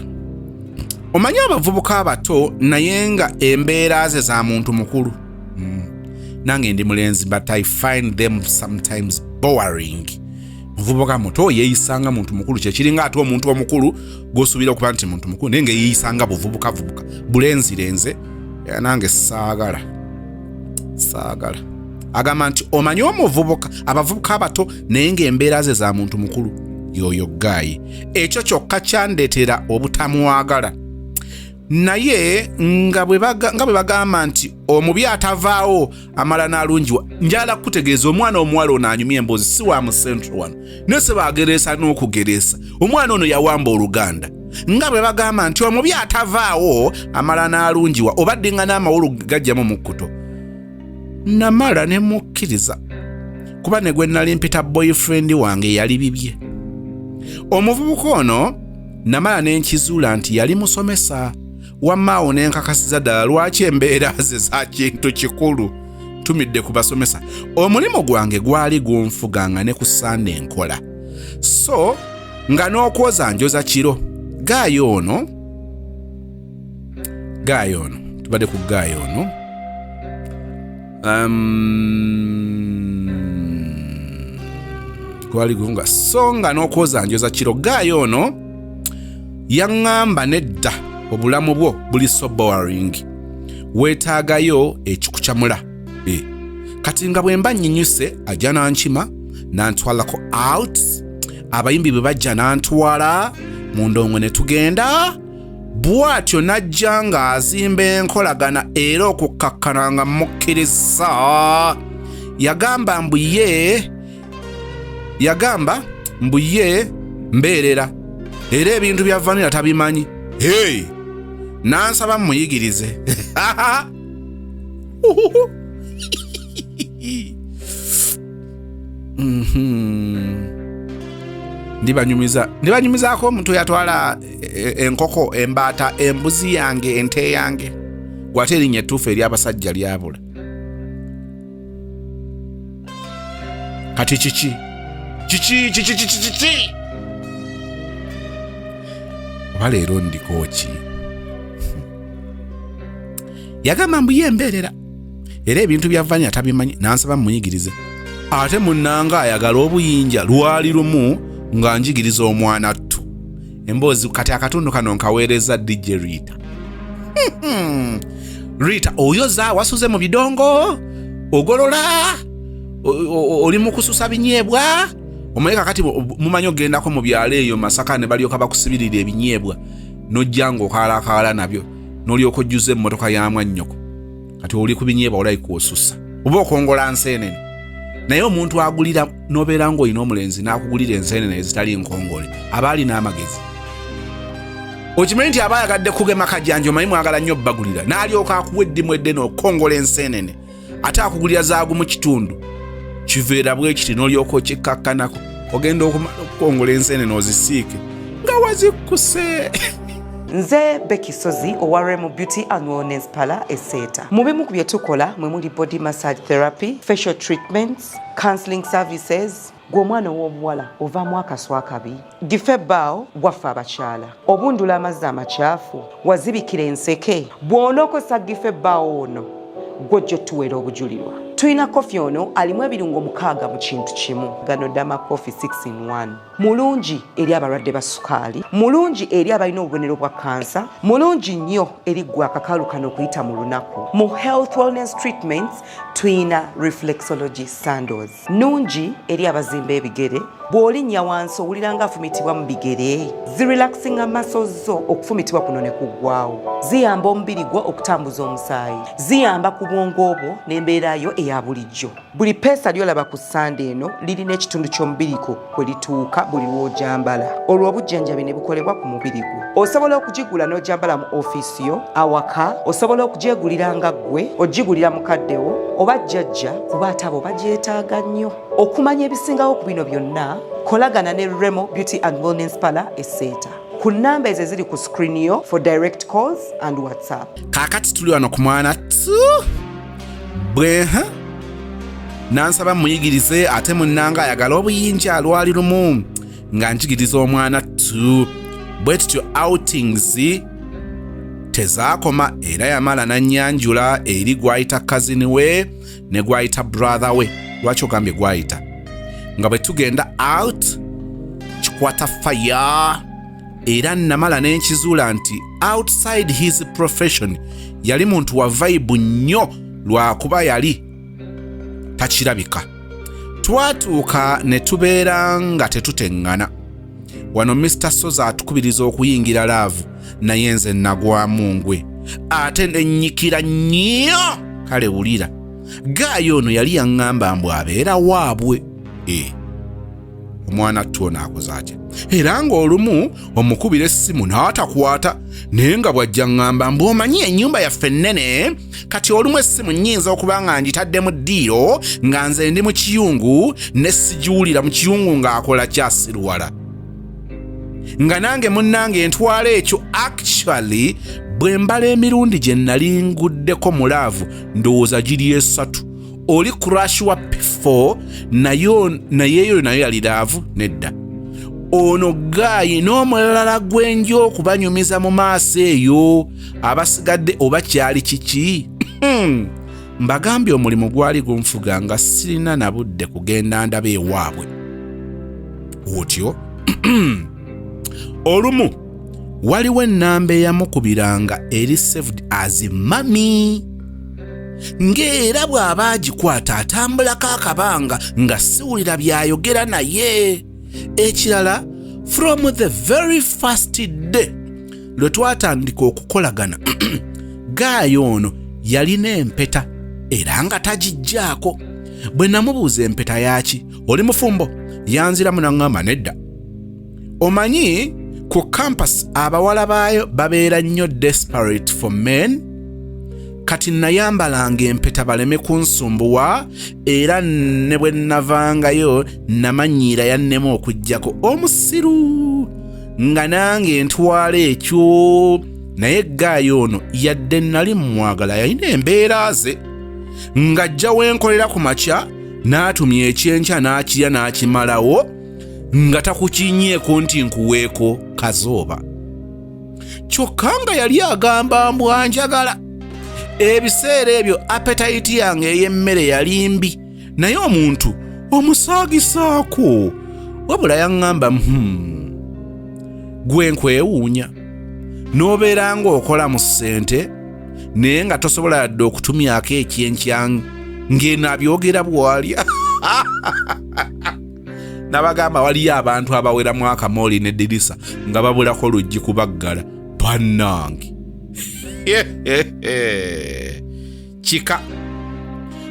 Omanyi abavubuka abato naye nga embeera ze za muntu mukulu. Nange ndi mulenzi but I find them sometimes boring. Muvubuka muto yeeyisanga muntu mukulu kyekiringa ate omuntu omukulu gw'osuubira okuba nti muntu mukulu naye nga yeeyisanga buvubuka bulenzirenze nange saagala. Agamba nti omanyi abavubuka abato naye ng'embeera ze za muntu mukulu yoyo gaayi. Ekyo kyokka kyandeetera obutamwagala. Naye nga bwe bagamba nti omubi atavaawo amala n'alungiwa, njala kutegeeza omwana omuwala ono anyumya emboozi si wa mu Central wano naye se baagereesa n'okugereesa. Omwana ono yawamba Oluganda. Nga bwe bagamba nti omubi atavaawo amala n'alungiwa oba ddinga n'amawulu gajjamu mu kkuto. Namala ne mukkiriza kuba ne gwe nali mpita boyfriend wange yali bibye. Omuvubuka ono namala ne nkizuula nti yali musomesa. Wammaawo ne nkakasiza ddala lwaki embeera ze za kintu kikulu. Tumidde ku basomesa. Omulimu gwange gwali gunfuganga ne ku Sande enkola. So nga n'okwoza njoza kiro. Gaayo ono tubadde ku gaayo ono gwali gunga so nga n'okwoza njoza kiro. Gaayo ono yaŋŋamba nedda obulamu bwo buli so boring, weetaagayo ekikukyamula. Kati nga bwe mba nyinyuse ajja n'ankima n'antwalako out, abayimbi bwe bajja n'antwala mu ndongo ne tugenda. Bw'atyo n'ajja ng'azimba enkolagana era okukkakkana nga mukkiriza. Yagamba mbu ye mbeerera era ebintu bya vanira tabimanyi. Nansaba muyigirize. Ndibanyumizaako omuntu yatwala enkoko, embaata, embuzi yange, ente yange. Gwate erinnya ettuufu eri abasajja lyabula. kati kiki oba leero ndiko ki yagamba mbu yembeerera era ebintu byavanya tabimanyi nansaba mumuyigirize ate munnanga ayagala obuyinja lwali lumu nga njigiriza omwana ttu emboozi kati akatundu kano nkaweereza DJ Rita Rita oyoza wasuze mu bidongo ogolola oli mu kususa binyeebwa omuleka kati mumanyi ogendako mu byalo eyo Masaka ne balyoka bakusibirira ebinyeebwa nojjanga okaalakaala nabyo n'olyoka ojjuza emmotoka ya mwannyoko kati oli ku binyeebwa olayi kuosusa oba okongola nseenene naye omuntu agulira n'obeera ng'olina omulenzi n'akugulira enseenene ezitali nkongole aba alina amagezi okimanyi nti aba ayagadde kugema kajjanjo omanyi mwagala nnyo bagulira n'alyoka akuwa eddimu eddene okongola enseenene ate akugulira zaagu mu kitundu kiveera bwe kiti n'olyoka okikkakkanako ogenda okukongola enseenene ozisiike nga wazikkuse Nze Becky Sozi owa Remo Beauty and Wellness Parlour Esseta. Mu bimu ku bye tukola mwe muli body massage therapy, facial treatments, counseling services. Gw'omwana w'obuwala ovaamu akaswa akabi, gifa ebbaawo waffe abakyala, obundula amazzi amakyafu, wazibikira enseke, bw'onookosa gifa ebbaawo ono gw'ojja otuweera obujulirwa. Tulina kofi ono alimu ebirungo 6 mu kintu kimu. Gano Dama Coffee 6-in-1. Mulungi eri abalwadde ba sukaali, mulungi eri abalina obubonero bwa kansa, mulungi nnyo eri gwe akakalu kano okuyita mu lunaku. Mu health wellness treatments tulina reflexology sandals. Nungi eri abazimba ebigere, bw'olinnya wansi owulira nga afumitibwa mu bigere. Zirelaxinga muscles zo okufumitibwa kuno ne kuggwaawo. Ziyamba omubiri gwo okutambuza omusaayi. Ziyamba ku bwongo bwo n'embeera yo eya bulijjo. Buli peesa lyolaba ku ssande eno lirina ekitundu ky'omubiriko kwe lituuka buli lw'ojambala. Olwo obujjanjabi ne bukolebwa ku mubiri gwo. Osobola okugigula n'ojambala mu ofiisi yo, awaka, osobola okugyegulira nga ggwe, ogigulira mukaddewo, oba jjajja kuba ate abo bagyetaaga nnyo. Okumanya ebisingawo ku bino byonna, kolagana ne Remo Beauty and Wellness Parlour Esseta. Ku nnamba ezo eziri ku screen yo for direct calls and WhatsApp. Kaakati tuli wano ku mwana tu bweha nansaba muyigirize ate munnanga ayagala obuyinja lwali lumu nga njigiriza omwana tu bwe tutyo outings tezaakoma era yamala n'annyanjula eri gwayita cousin we ne gwayita brother we lwaki ogambye gwayita nga bwe tugenda out kikwata fire era namala n'enkizuula nti outside his profession yali muntu wa vibe nnyo lwakuba yali takirabika. Twatuuka ne tubeera nga tetuteŋŋana. Wano Mr. Soza atukubiriza okuyingira laavu naye nze nagwamu ngwe. Ate nennyikira nnyo kale wulira. Gaayo ono yali yaŋŋamba mbu abeera waabwe. Omwana tuona akoze atya. Era ng'olumu omukubira essimu n'atakwata naye nga bw'ajja ŋŋamba mbu omanyi ennyumba yaffe nnene kati olumu essimu nnyinza okuba nga ngitadde mu ddiiro nga nze ndi mu kiyungu ne sigiwulira mu kiyungu ng'akola kyasirwala. Nga nange munnange ntwala ekyo actually bwe mbala emirundi gye nali nguddeko mu laavu ndowooza giri 3. Oli crash wa P4 nayeyo nayo yali laavu nedda. Ono Gaayi n'omulala gwenjo okubanyumiza mu maaso eyo abasigadde oba kyali kiki. Mbagambye omulimu gwali gunfuga nga sirina na budde kugenda ndaba ewaabwe. Otyo olumu waliwo ennamba eyamukubiranga eri saved as mami. Ng'era bw'aba agikwata atambulako akabanga nga siwulira byayogera naye. Ekirala from the very first day lwe twatandika okukolagana Gaayo ono yalina empeta era nga tagijjaako. Bwe namubuuza empeta yaki oli mufumbo yanziramu n'aŋŋamba nedda. Omanyi ku campus abawala baayo babeera nnyo desperate for men. Kati nayambalanga empeta baleme kunsumbuwa era ne bwe navangayo namanyiira yannemu okujjako omusiru nga nange ntwala ekyo. Naye Gaayo ono yadde nali mwagala yalina embeera ze ng'ajja wenkolera ku makya n'atumya ekyenkya n'akirya n'akimalawo nga takukinyeeko nti nkuweeko kazooba. Kyokka nga yali agamba mbu anjagala. Ebiseera ebyo appetite yange ey'emmere yali mbi, naye omuntu omusaagisaako. Wabula yaŋŋamba gwe nkwewuunya n'obeera ng'okola mu ssente naye nga tosobola yadde okutumyako ekyenkya ng'enabyogera bw'alya. Nabagamba waliyo abantu abaweramu akamooli n'eddirisa nga babulako luggi kubaggala. Bannange kika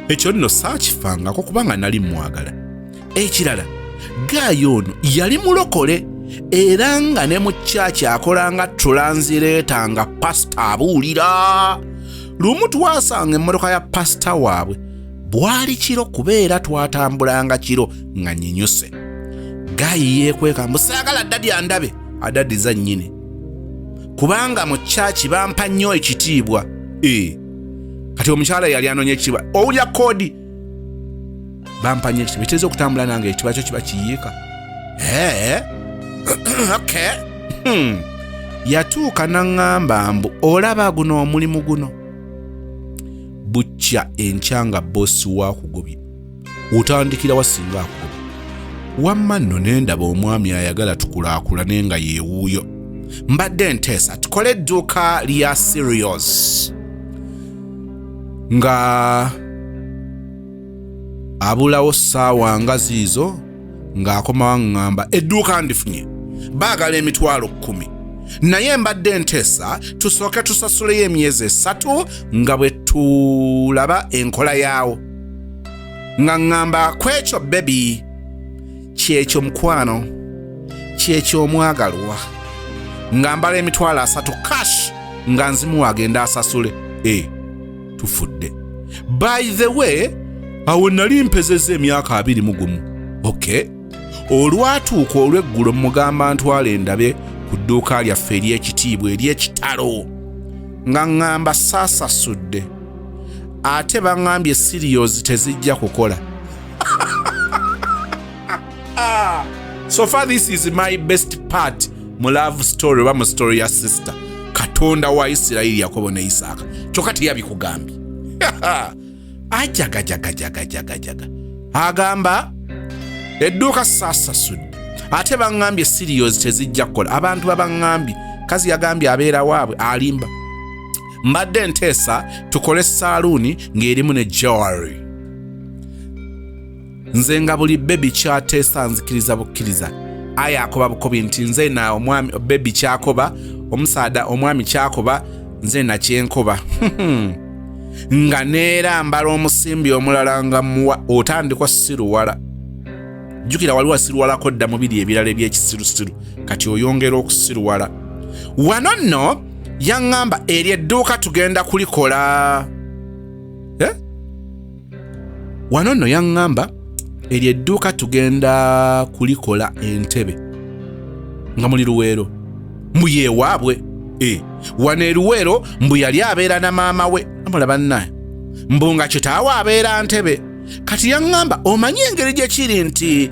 ekyo nno saakifangako kubanga nali mwagala. Ekirala, Gaayo ono yali mulokole era nga ne mu kyaki akolanga translator nga pasita abuulira. Lumu twasanga emmotoka ya pasita waabwe bwali kiro kubeera twatambulanga kiro nga nyinyuse. Gaayo yeekweka mbu saagala dadi andabe, adadiza nnyini kubanga mu kyaki bampa nnyo ekitiibwa. Kati omukyala yali anoonya ekitiibwa, owulya koodi bampa nnyo ekitiibwa, ekiteeza okutambula nange ekitiibwa kyo kiba kiyiika. Okay. Yatuuka n'aŋŋamba mbu olaba guno omulimu guno bukya enkya nga bossi waakugobye otandikira wasinga akugobye. Wamma nno ne ndaba omwami ayagala tukulaakulane nga yeewuuyo. Mbadde nteesa tukole edduuka lya serious nga abulawo ssaawa nga ziizo ng'akomawo aŋŋamba edduuka ndifunye baagala emitwalo 10 naye mbadde nteesa tusooke tusasuleyo emyezi 3 nga bwe tulaba enkola yaawo. Nga ŋŋamba kwekyo bebi, kyekyo mukwano, kyekyo omwagalwa. Nga mbala emitwalo 3 cash nga nzimu agenda asasule. Tufudde. By the way, awo nali mpezezza emyaka 21. Okay. Olwatuuka olw'eggulo mugamba ntwale ndabe ku dduuka lyaffe ery'ekitiibwa ery'ekitalo nga ŋŋamba saasasudde ate baŋŋambye serious tezijja kukola. So far this is my best part mu love story oba mu story ya sister Katonda wa Isirayiri Yakobo ne Isaaka. Kyokka teyabikugambye. Ajagajaga agamba edduuka saasasudde ate baŋŋambye serious tezijja kukola. Abantu babaŋŋambye kazi yagambye abeera waabwe alimba. Mbadde nteesa tukole saaluuni ng'erimu ne jewelry. Nze nga buli bebi kyateesa nzikiriza bukkiriza. Aya akoba bukobi nti nze na omwami bebi kyakoba, omusaada omwami kyakoba, nze na kyenkoba. Nga neera mbala omusimbi omulala nga muwa otandikwa siruwala. Jukira waliwo siruwalako dda mu biri ebirala eby'ekisirusiru kati oyongera okusiruwala. Wano nno yaŋŋamba eri edduuka tugenda kulikola. Wano nno yaŋŋamba eri edduuka tugenda kulikola entebe nga muli Luweero. Mbu yeewaabwe. Wano e Luweero mbu yali abeera na maama we amala bannaye mbu nga kitaawe abeera Ntebe. Kati yaŋŋamba omanyi engeri gye kiri nti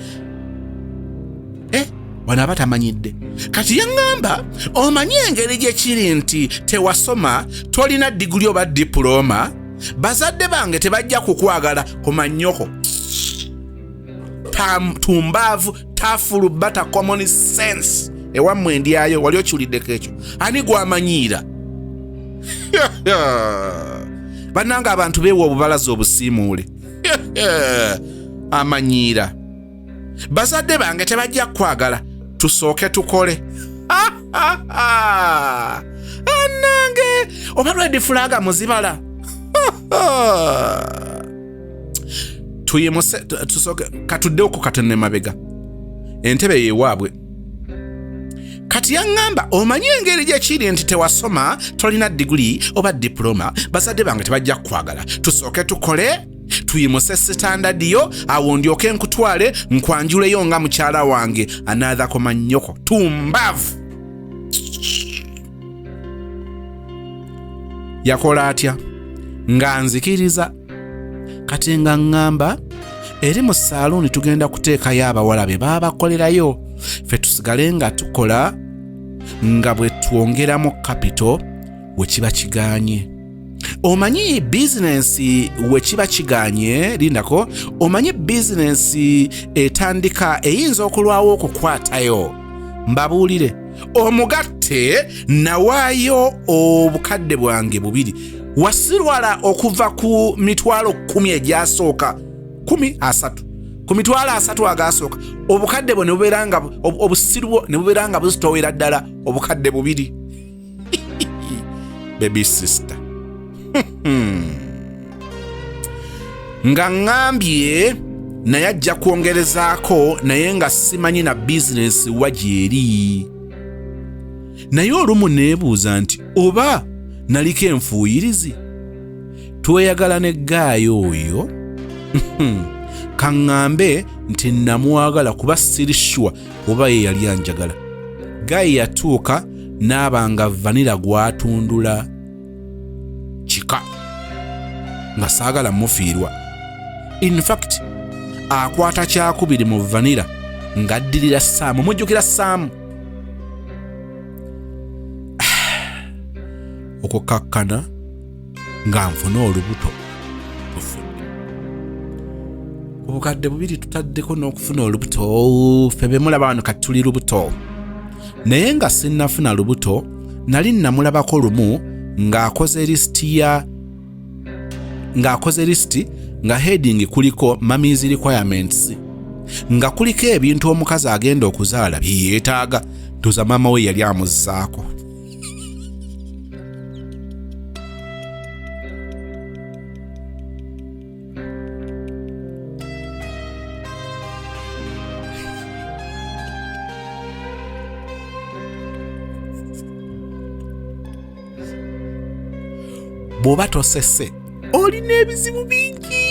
wano aba tamanyidde. Kati yaŋŋamba omanyi engeri gye kiri nti tewasoma tolina diguli oba diploma bazadde bange tebajja kukwagala komanyoko tumbaavu tafulu bata common sense ewammwe ndyayo wali okiwuliddeko ekyo ani gwamanyiira. Bannanga abantu beewa obubalaza obusiimuule. Amanyiira bazadde bange tebajja kwagala tusooke tukole. Annange oba lwedi fulaga muzibala. Tuyimuse tusooke katuddeko katone mabega entebe yeewaabwe. Kati yaŋŋamba omanyi engeri gye kiri nti tewasoma tolina diguli oba diploma bazadde bange tebajja kwagala tusooke tukole tuyimuse standard yo awo ndyoke nkutwale nkwanjuleyo nga mukyala wange another komanyoko tumbavu. Yakola atya nga nzikiriza kati nga ŋŋamba eri mu saaluuni tugenda kuteekayo abawala be baabakolerayo ffe tusigale nga tukola nga bwe twongeramu kapito we kiba kiganye. Omanyi bizinensi we kiba kiganye lindako, omanyi bizinensi etandika eyinza okulwawo okukwatayo. Mbabuulire, omugatte nawaayo obukadde bwange 2 wasirwala okuva ku mitwalo 10 egyasooka 13 ku mitwalo 3 agasooka obukadde bwo ne bubeera nga obusirwo ne bubeera nga buzitowera ddala obukadde 2. Baby sister nga ngambye naye ajja kwongerezaako naye nga simanyi na bizinensi wagyeri. Naye olumu neebuuza nti oba naliko enfuuyirizi tweyagala ne gaayo oyo kaŋŋambe nti namwagala kuba sirishwa oba ye yali anjagala. Gaayi yatuuka n'abanga vanira gwatundula kika nga saagala mufiirwa. In fact akwata 2 mu vanira ng'addirira Saamu. Mujjukira Saamu okukakkana nga nfuna olubuto tufudde. Obukadde 2 tutaddeko n'okufuna olubuto. Ffe be mulaba wano kati tuli lubuto. Naye nga sinnafuna lubuto nali namulabako lumu ng'akoze lisiti nga heading kuliko mommy's requirements, nga kuliko ebintu omukazi agenda okuzaala bye yeetaaga. Tuza maama we yali amuzzaako. Bw'oba tosese olina ebizibu bingi.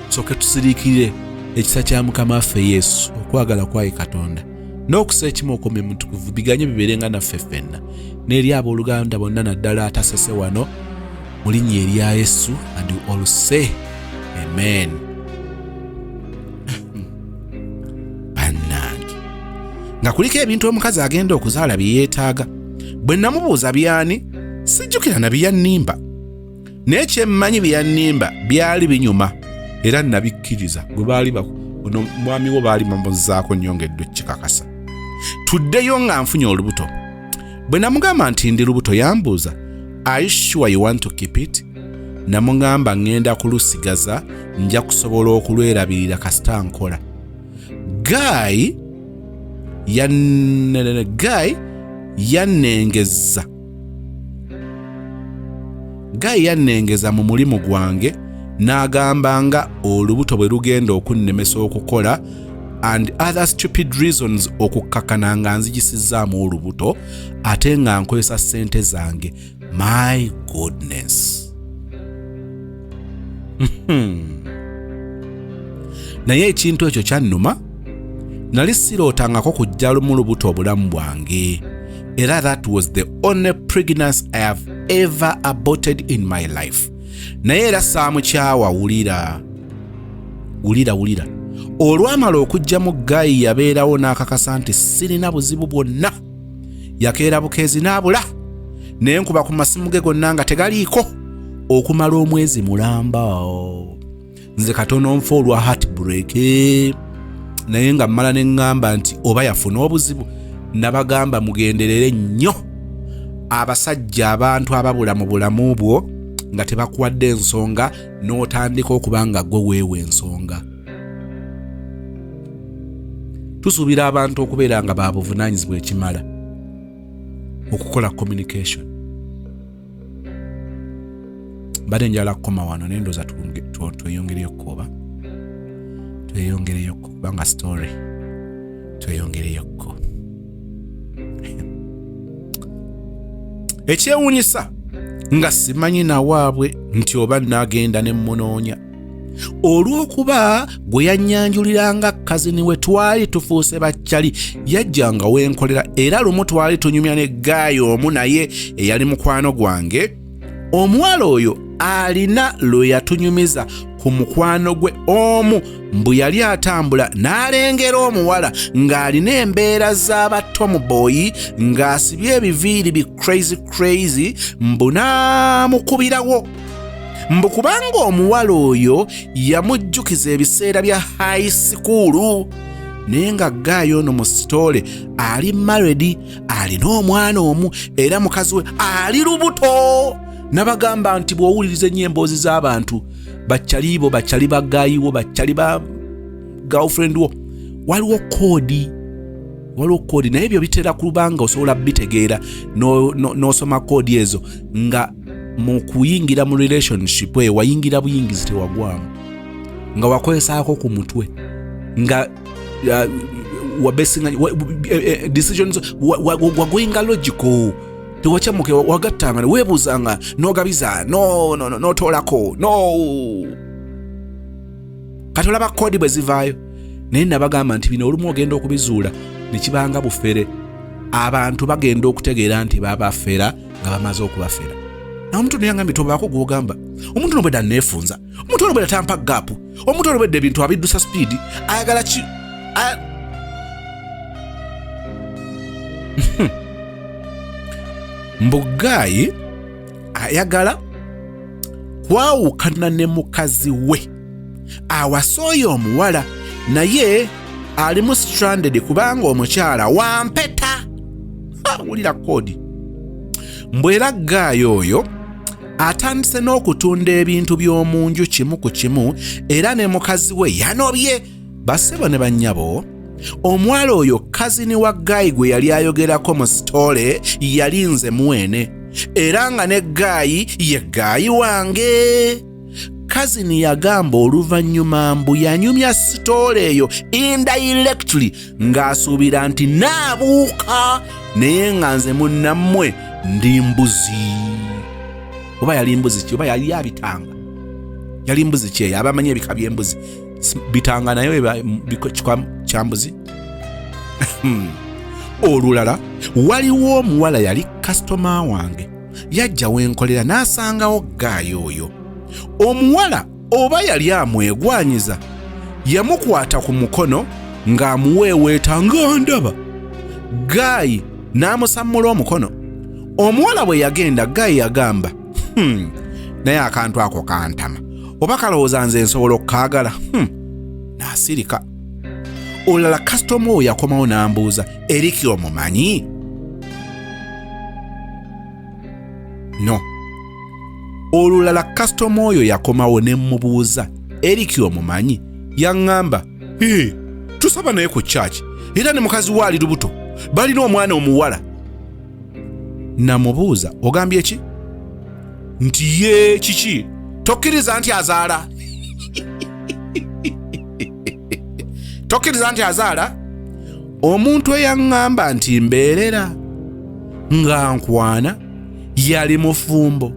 Soke tusiriikirire ekisa kya Mukama waffe Yesu, okwagala kwaye Katonda n'okusa ekimu okomye mutukuvu biganye bibeerenga naffe ffenna n'eri abooluganda bonna naddala atasese wano mu linnya erya Yesu, and we all say amen. Bannange nga kuliko ebintu omukazi agenda okuzaala bye yeetaaga. Bwe namubuuza byani sijjukira na byannimba, naye kyemmanyi byannimba byali binyuma era nabikkiriza. Gwe baali ono mwami wo baali bamuzzaako nnyongeddwa ekikakasa. Tuddeyo nga nfunye olubuto. Bwe namugamba nti ndi lubuto yambuuza, are you sure you want to keep it? Namugamba ngenda kulusigaza, nja kusobola okulwerabirira kasita nkola. Guy yannengeza mu mulimu gwange n'agamba nga olubuto bwe lugenda okunnemesa okukola and other stupid reasons okukkakana nga nzigisizzaamu olubuto ate nga nkozesa ssente zange. My goodness. Naye ekintu ekyo kyannuma. Nali sirootangako kujja mu lubuto obulamu bwange. Era that was the only pregnancy I have ever aborted in my life. Naye era saamukyawa wulira. Olwamala okujja mu Gaayi yabeerawo n'akakasa nti sirina buzibu bwonna. Yakeera bukeezi n'abula. Naye nkuba ku masimu ge gonna nga tegaliiko. Okumala omwezi mulamba. Nze katono nfa olwa heartbreak. Naye nga mmala ne ngamba nti oba yafuna obuzibu. Nabagamba mugenderere nnyo abasajja abantu ababula mu bulamu bwo nga tebakuwadde ensonga n'otandika okuba nga gwe weewe ensonga. Tusuubira abantu okubeera nga babuvunaanyizibwa ekimala okukola communication. Mbadde njala kukoma wano naye ndowooza tweyongereyokko kubanga story tweyongereyokko. Ekyewuunyisa nga simanyi nawaabwe nti oba nagenda ne mmunoonya. Olw'okuba gwe yannyanjuliranga kazini we twali tufuuse bakyali yajjanga wenkolera era lumu twali tunyumya ne Gaayi omu naye eyali mukwano gwange. Omuwala oyo alina lwe yatunyumiza ku mukwano gwe omu mbu yali atambula n'alengera omuwala ng'alina embeera z'abatomuboyi ng'asibye ebiviiri bi crazy mbu n'amukubirawo mbu kubanga omuwala oyo yamujjukiza ebiseera bya high school naye nga gaayo ono mu sitole ali married alina omwana omu era mukazi we ali lubuto nabagamba nti bw'owuliriza ennyo emboozi z'abantu bakyali bagaayiwo bakyali ba girlfriend wo waliwo koodi naye ebyo bitera kulubanga osobola bitegeera n'osoma koodi ezo nga mu kuyingira mu relationship eyo wayingira buyingizi tewagwamu nga wakolesaako ku mutwe nga decisions wagwinga logical tewachamuke wagattanga weebuuzanga n'ogabiza n'otoolako kati olaba koodi bwe zivaayo naye nabagamba nti bino olumu ogenda okubizuula ne kibanga bufere abantu bagenda okutegeera nti babafera nga bamaze okubafera na omuntu neyangambye tobaako gwogamba omuntu nobwedda neefunza omuntu nobwedda tampa gaapu omuntu nobwedda ebintu abiddusa sipiidi ayagala ki Mbugayi ayagala kwawukana ne mukazi we awasooya omuwala naye alimu stranded kubanga omukyala wampeta wulira koodi mbwera gaayo oyo atandise n'okutunda ebintu by'omu nju kimu ku kimu era ne mukazi we yanobye bassebo ne bannyabo omwala oyo kazini wa Gaayi gwe yali ayogerako mu sitole yali nze mwene era nga ne Gaayi ye Gaayi wange kazini yagamba oluvannyuma mbu yanyumya sitole eyo indirectly ng'asuubira nti naabuuka naye nga nze munnammwe ndi mbuzi oba yali mbuzi ki oba yali abitanga yali mbuzi ki eyo abamanyi ebika by'embuzi bitanga nayo kyambuzi olulala waliwo omuwala yali kasitoma wange yajja wenkolera n'asangawo Gaayi oyo omuwala oba yali amwegwanyiza yamukwata ku mukono ng'amuweeweeta ng'andaba Gaayi n'amusammula omukono omuwala bwe yagenda Gaayi yagamba naye akantu ako kantama oba kalowooza nze nsobola okukaagala n'asirika olala kasitoma oyo yakomawo n'ambuuza eriki omumanyi no olulala kasitoma oyo yakomawo ne mmubuuza eriki omumanyi yaŋŋamba tusaba naye ku chaaki era ne mukazi we ali lubuto balina omwana omuwala namubuuza ogambye ki nti ye kiki tokkiriza nti azaala tokkiriza nti azaala omuntu eyaŋŋamba nti mbeerera nga nkwana yali mufumbo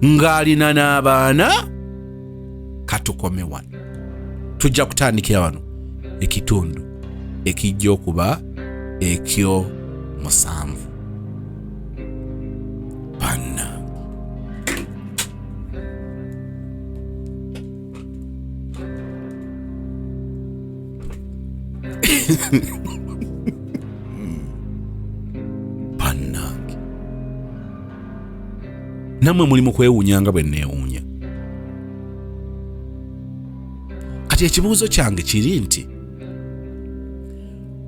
ng'alina n'abaana katukome wano tujja kutandikira wano ekitundu ekijja okuba ekyo 7 panna pannange namwe muli mu kwewuunyanga bwe neewuunya kati ekibuuzo kyange kiri nti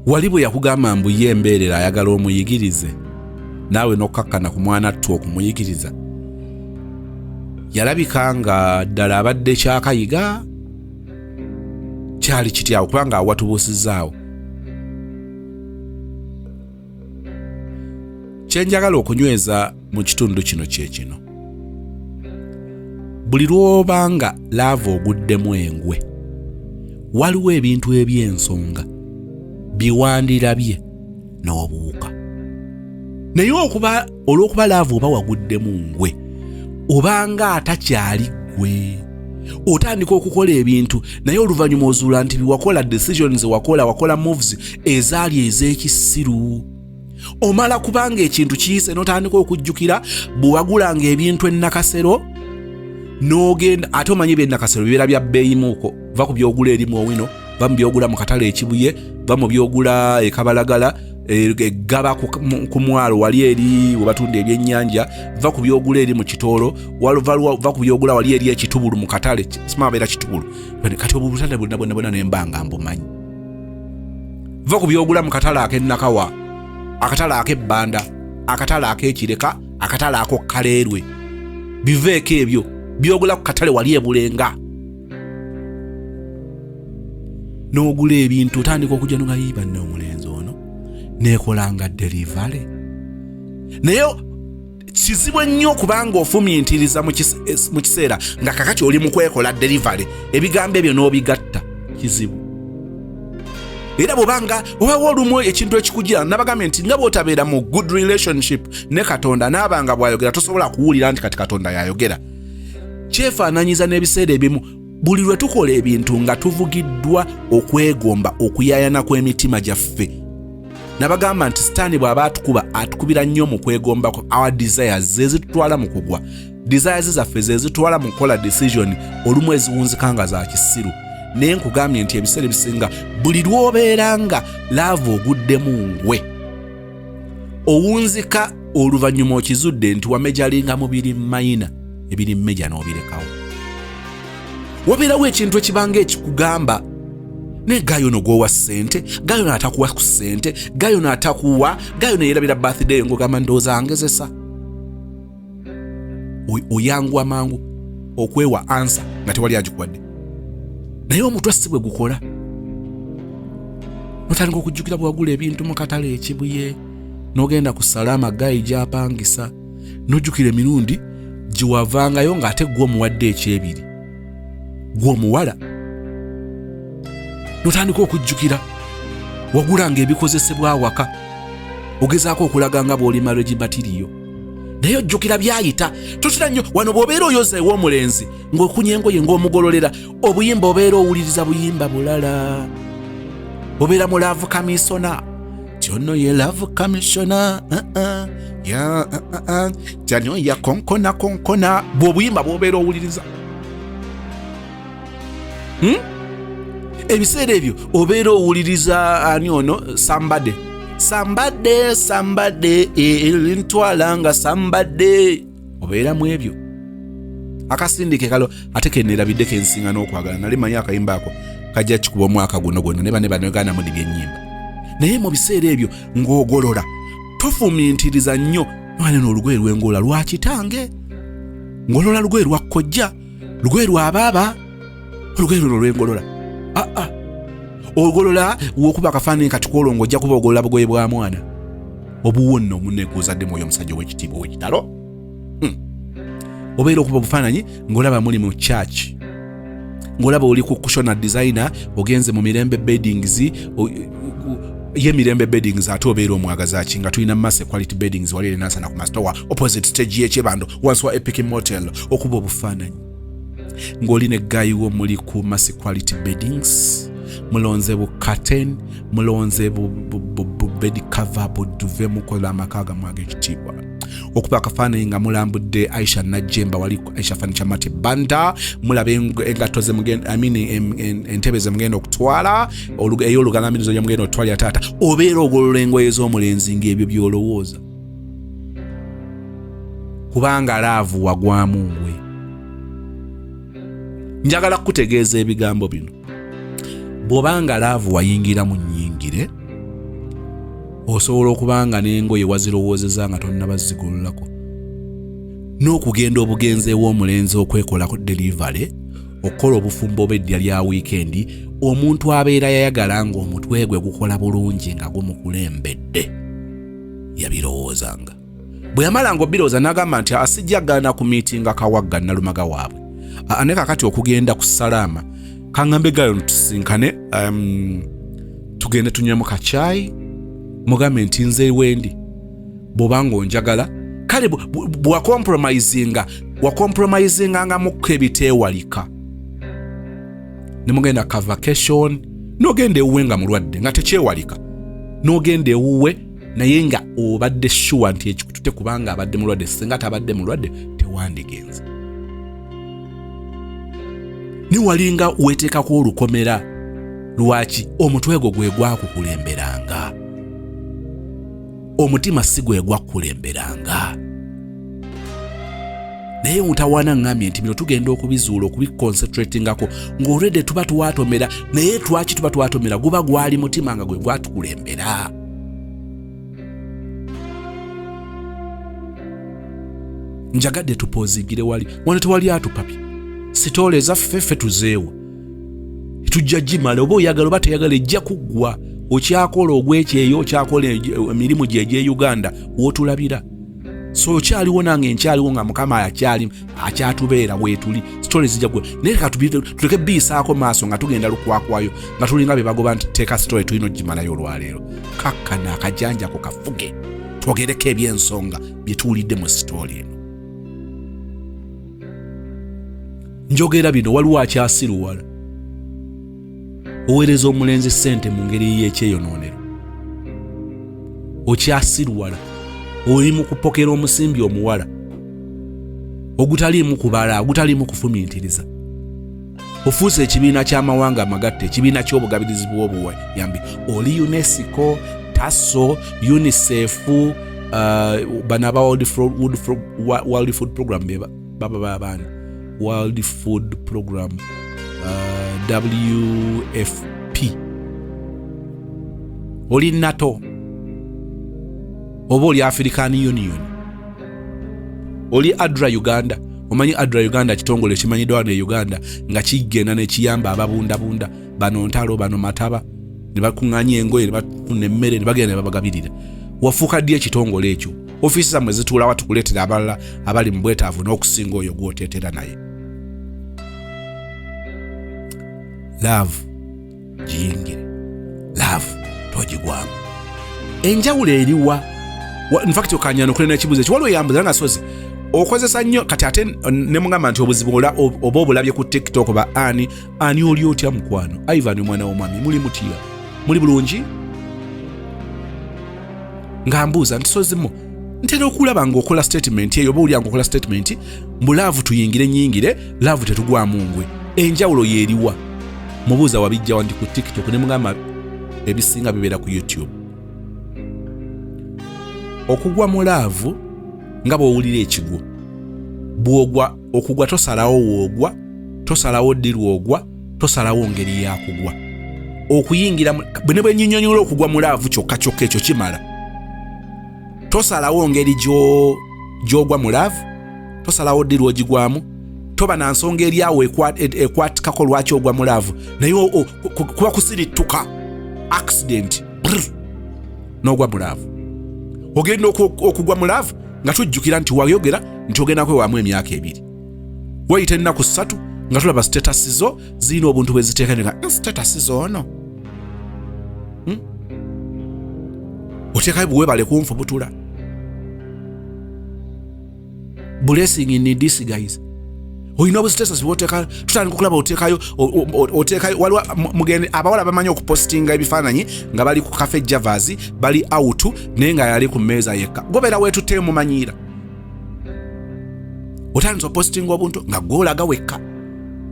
wali bwe yakugamba mbu ye embeerera ayagala omuyigirize naawe n'okkakkana ku mwana attu okumuyigiriza yalabika nga ddala abadde kyakayiga kyali kityawo kubanga awatubuusizaawo kyenjagala okunyweza mu kitundu kino kye kino buli lw'obanga laava oguddemu engwe waliwo ebintu eby'ensonga biwandirabye n'obuuka naye olw'okuba laava oba waguddemu ngwe obanga atakyali gwe otandika okukola ebintu naye oluvannyuma ozuula nti biwakola decisions wakola moves ezaali ez'ekisiru omala kubanga ekintu kiyise n'otandika okujjukira bwe wagulanga ebintu ennakasero n'ogenda ate omanyi byennakasero bibeera bya bbeeyimuuko va ku byogula erimu owino va mu byogula mu katale ekibuye va mu byogula ekabalagala eggaba ku mwalo wali eri webatunda ebyennyanja va ku byogula eri mu kitoolo va ku byogula wali eri ekitubulu mu katale simama beera kitubulu kati obubutale bwonna nembanga mbumanyi va ku byogula mu katale ak'ennakawa akatale ak'ebbanda akatale ak'ekireka akatale ak'okkaleerwe biveeko ebyo byogula ku katale wali ebulenga n'ogula ebintu otandika okujja nga yibanne omulenzi ono neekolanga delivery naye kizibu ennyo kubanga ofumintiriza mu kiseera nga kakati oli mu kwekola delivery ebigambo ebyo n'obigatta kizibu era bwobanga obawo olumu ekintu ekikujja nabagambye nti nga bw'otabeera mu good relationship ne Katonda n'abanga bw'ayogera tosobola kuwulira nti kati Katonda yayogera kyefaananyiza n'ebiseera ebimu buli lwe tukola ebintu nga tuvugiddwa okwegomba okuyayana kw'emitima gyaffe nabagamba nti sitaani bw'aba atukubira nnyo mu kwegomba our desires ze zitutwala mu kugwa desires zaffe ze zitwala mu kukola decision olumu eziwunzika nga za kisiru naye nkugambye nti ebiseera ebisinga buli lw'obeera nga laavu oguddemu ngwe owunzika oluvannyuma okizudde nti wamejalinga mu biri mayina ebiri mmeja n'obirekawo wabeerawo ekintu ekibanga ekikugamba ne gayo no gwowa ssente gayo n'atakuwa ku ssente gayo n'atakuwa gayo neerabira birthday ng'ogamba ndowooza angezesa oyangwa mangu okwewa ansa nga tewali agikuwadde naye omutwe si bwe gukola notandika okujjukira bwewagula ebintu mu katale ekibuye n'ogenda ku salaama gayi gy'apangisa n'ojjukira emirundi gyewavangayo ng'ate gw'omuwadde ekyebiri gw'omuwala notandika okujjukira wagulanga ebikozesebwa awaka ogezaako okulaga nga bw'oli marriage material naye ojjukira byayita totera nnyo wano bw'obeera oyoza ew'omulenzi ng'okunya engoye ng'omugololera obuyimba obeera owuliriza buyimba bulala obeera mu love kamisona tyono ye love kamisona tyanyo ya konkona bw'obuyimba bw'obeera owuliriza ebiseera ebyo obeera owuliriza ani ono sambadde elintwala nga sambadde obeera mu ebyo akasindike kalo ate keneerabidde kensinga n'okwagala nali manyi akayimba ako kajja kikuba omwaka guno gwonna ne banegana mudi by'ennyimba naye mu biseera ebyo ng'ogolola tofumiintiriza nnyo nwaneno olugoye lw'engola lwa kitange ngolola lugoye lwa kkojja lugoye lwa baaba olugoye luno lw'engolola ogolola wokuba akafaananyi kati kwolongo ojja kuba ogolola bugoye bwa mwana obuwo nno omunneekuuzadde mwoyo omusajja ow'ekitiibwa ow'ekitalo obeera okuba obufaananyi ng'olaba muli mu church ng'olaba oli ku kushona designer ogenze mu mirembe beddings ye mirembe beddings ate obeera omwagazaaki nga tulina mass quality beddings wali erenansana ku mastowa opposite stage y'ekyebando wansi wa Epic Motel okuba obufaananyi ng'olina eggayiwo muli ku mass quality beddings mulonze bu curtain mulonze bu bed cover buduve mukola amakaga mwage ekitiibwa okuba akafaananyi nga mulambudde Aisha Najjemba wali Aisha Furniture Mart Banda mulaba engatto ze mugenda entebe ze mugenda okutwala ey'olugalamirizo gye mugenda okutwalira taata obeera ogolola engoye z'omulenzi ng'ebyo by'olowooza kubanga laavu wagwamu ngwe njagala kutegeeza ebigambo bino bw'obanga laavu wayingira mu nnyingire osobola okubanga n'engoye wazirowoozeza nga tonnabazigololako n'okugenda obugenzi ew'omulenzi okwekolako delivery okukola obufumbo ob'eddya lya wiikendi omuntu abeera yayagala ng'omutwe gwe gukola bulungi nga gumukulembedde yabirowoozanga bwe yamalanga obirowooza n'agamba nti asijjagana ku miitinga kawagga nalumaga waabwe ne kakati okugenda ku salaama kaŋŋambe gayo tusinkane tugende tunywemu kacaayi mugambe nti nze wendi bw'obanga onjagala kale wakompromisinganga mukko ebiteewalika ne mugenda ka vacation n'ogenda ewuwe nga mulwadde nga tekyewalika n'ogenda ewuwe naye nga obadde sure nti ekikutute kubanga abadde mulwadde singa tabadde mulwadde tewandigenze niwalinga weteekako olukomera. Lwaki? Omutwe gwo gwe gwakukulemberanga, omutima si gwe gwakukulemberanga. Naye mutawaana ngambye nti bino tugenda okubizuula okubiconcentratingako ng'olwedde tuba tuwatomera, naye twaki tuba twatomera? Guba gwali mutima nga gwe gwatukulembera. Njagadde tupozingire wali wano tewali atupapi. Sitoole zaffe ffe tuzeewa tujja gimala, oba oyagala oba teyagala ejja kuggwa. Okyakola ogwekyeyo, okyakola emirimu gye Uganda wotulabira. So okyaliwo nange nkyaliwo nga Mukama akyatubeera weetuli. Sitoole zijja gwe. Naye tuleke biisaako maaso nga tugenda lukwakwayo nga tulinga be bagoba nti teeka sitoole tulina ogimalayo olwaleero. Kakkana akajanjako kafuge twogereko eby'ensonga bye tuwulidde mu sitoole eno. Njogera bino waliwo akyasiruwala. Oweereza omulenzi ssente mu ngeri y'ekyeyonoonero. Okyasiruwala. Oli mu kupokera omusimbi omuwala ogutaliimu kubala, ogutaliimu kufumiitiriza. Ofuuse ekibiina ky'amawanga amagatte, ekibiina ky'obugabirizi bw'obuyambi. Oli UNESCO, TASO, UNICEF, bano aba World Food Program baba babaana. World Food Program, WFP. Oli NATO, oba oli African Union, oli ADRA Uganda. Omanyi ADRA Uganda kitongole kimanyiddwa ne Uganda nga kigenda ne kiyamba ababundabunda bano ntalo bano mataba ne bakuŋŋaanya engoye ne bafuna emmere ne bagenda ne babagabirira. Wafuuka ddi ekitongole ekyo? Ofiisi zammwe zituula wa tukuleetera abalala abali mu bwetaavu n'okusinga oyo gw'oteetera naye. Love giyingire, love togigwamu. Enjawulo eriwa? In fact okanya nokulena ekibuzo ekyo waliwo yambuza nga sozi okozesa nnyo kati ate ne mugamba nti obuzibu oba obulabye ku TikTok oba ani oli otya mukwano. Ivan mwana w'omwami muli mutya? Muli bulungi? Nga mbuuza nti sozimo ntera okulaba ng'okola statement eyo oba oli ng'okola statement mbu love tuyingire nyingire, love tetugwamu ngwe. Enjawulo yeeriwa? Mubuuza wabijja wandi ku TikTok ne mugamba ebisinga bibeera ku YouTube. Okugwa mu laavu nga bw'owulira ekigwo. Bw'ogwa okugwa tosalawo woogwa, tosalawo ddi lw'ogwa, tosalawo ngeri ya kugwa. Okuyingira bwe ne bwe nnyinnyonnyola okugwa mu laavu kyokka kyokka ekyo kimala. Tosalawo ngeri gy'ogwa mu laavu, tosalawo ddi lw'ogigwamu, toba na nsonga eri awo ekwatikako lwaki ogwa mu laavu, naye kuba kusirittuka accident n'ogwa mu laavu. Ogenda okugwa mu laavu nga tujjukira nti wayogera nti ogenda kwewamu emyaka 2. Wayita ennaku 3 nga tulaba status zo zirina obuntu bwe ziteeka nga status zo ono. Oteekayo buwebale kunfu butula. Blessing in this guys. Oyina obustatus bw'oteeka tutandika okulaba oteekayo waliwo mugende abawala bamanyi okupostinga ebifaananyi nga bali ku cafe Javas bali out naye nga yali ku mmeeza yekka. Gobeera weetutte mumanyira. Otandika opostinga obuntu nga gwolaga wekka.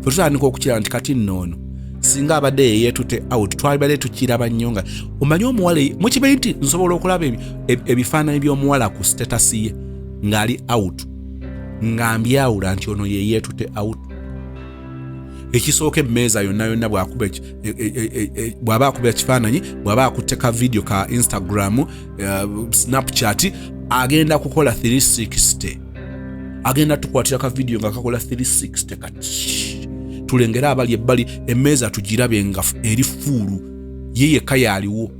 Fe tutandika okukira nti kati nnoono singa abadde yeetutte out twalibadde tukiraba nnyo nga omanyi omuwala mukimanyi nti nsobola okulaba ebifaananyi by'omuwala ku status ye ng'ali out nga mbyawula nti ono ye yeetutte out. Ekisooka emmeeza yonna bw'aba akuba ekifaananyi, bw'aba akutte ka video ka Instagram, Snapchat, agenda kukola 360. Agenda tukwatira ka video nga kakola 360 kati. Tulengera abali ebbali emmeeza tugirabe nga eri fuulu. Ye yekka yaaliwo.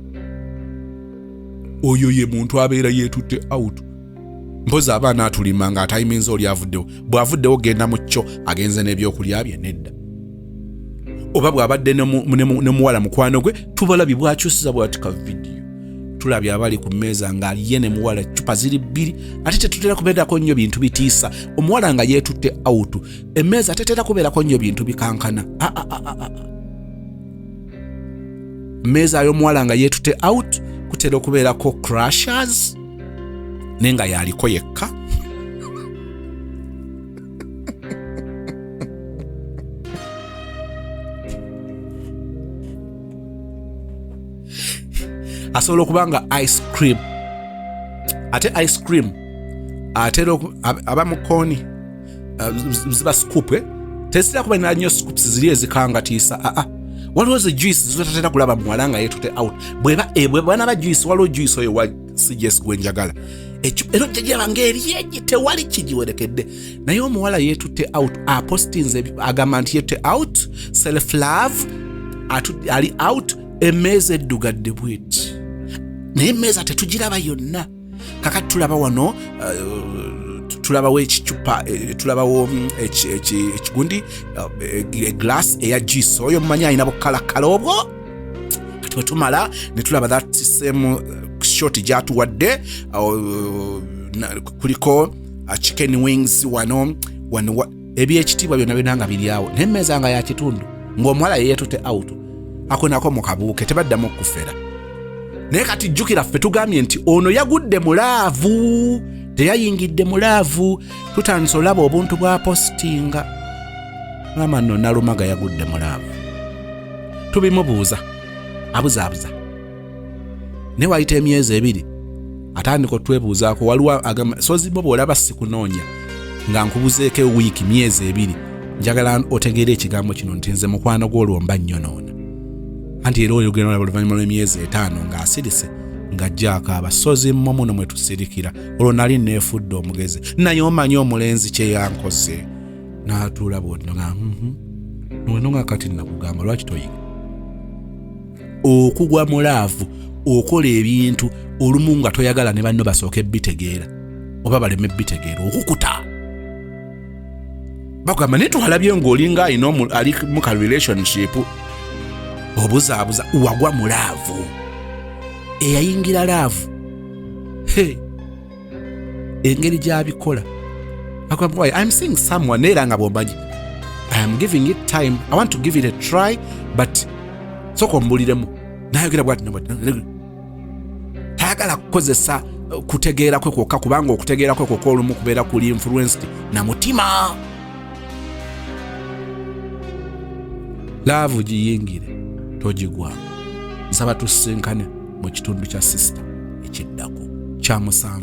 Oyo ye muntu abeera yeetutte out. Mpoza abaana atulima nga atayiminza oli avuddewo. Bw'avuddewo genda mu kyo agenze n'ebyokulya bye nedda. Oba bw'abadde ne muwala mukwano gwe tubalabye bw'akyusiza bw'atika video. Tulabye abali ku mmeeza ng'aliye ne muwala eccupa ziri 2 ate tetutera kubeerako nnyo bintu bitiisa. Omuwala nga yeetutte out. Emmeeza tetera kubeerako nnyo bintu bikankana. Mmeeza y'omuwala nga yeetutte out kutera okubeerako crashers nenga yaliko yekka. asobola okubanga ice cream ate ice cream atera abamukoni ziba scoop tesira kuba nanyo scoops ziri ezikangatiisa waliwo ze juice zotatera kulaba muwala nga yeetute out bweba bana ba juice waliwo juice oyo wa suggest gwenjagala ero jjajaba ng'eryegi tewali kigiwerekedde naye omuwala yeetute out apostinze agamba nti yeetute out self love ali out emmeeza eddugadde bweti naye emmeeza tetugiraba yonna kakati tulaba wano tulabawo ekicupa tulabawo ekigundi glass eya juice oyo mmanyi alina bukalakala obwo kati bwe tumala ne tulaba that same short gyatuwadde kuliko chicken wings wano ebyekitiibwa byonna byonna nga biri awo naye emmeeza nga ya kitundu ng'omuwala yeetute out ako nako mu kabuuke tebaddamu okufera naye kati jjukira ffe tugambye nti ono yagudde mulaavu teyayingidde mulaavu tutandise olaba obuntu bwa postinga ngamba nno nalumaga yagudde mulaavu tubimubuuza abuzaabuza ne wayita emyezi ebiri atandika otwebuuzaako waliwo agamba sozibo bw'olaba sikunoonya nga nkubuzeeko wiiki myezi ebiri njagala otegeere ekigambo kino nti nze mukwano gw'olwomba nnyonoona anti era oyogera olaba oluvannyuma lw'emyezi 5 ng'asirise ng'ajjaako abasozi mmo muno mwe tusirikira olwo nali neefudde omugezi naye omanyi omulenzi kye yankoze n'atuula bwonna nga noweno nga kati nakugamba lwaki toyiga okugwa mulaavu okola ebintu olumu nga toyagala ne banno basooke bitegeera oba baleme bitegeera okukuta bakugamba naye twalabye ng'olinga alina ali mu ka relationship obuzaabuza wagwa mulaavu eyayingira laavu engeri gy'abikola I'm seeing someone era nga bw'omanyi I am giving it time I want to give it a try but sooka ombuliremu nayogera bwati tayagala kukozesa kutegeera kwe kwokka kubanga okutegeera kwe kwokka olumu kubeera kuli influenced na mutima laavu giyingire togigwamu nsaba tusinkane mu kitundu kya sister ekiddako kya 7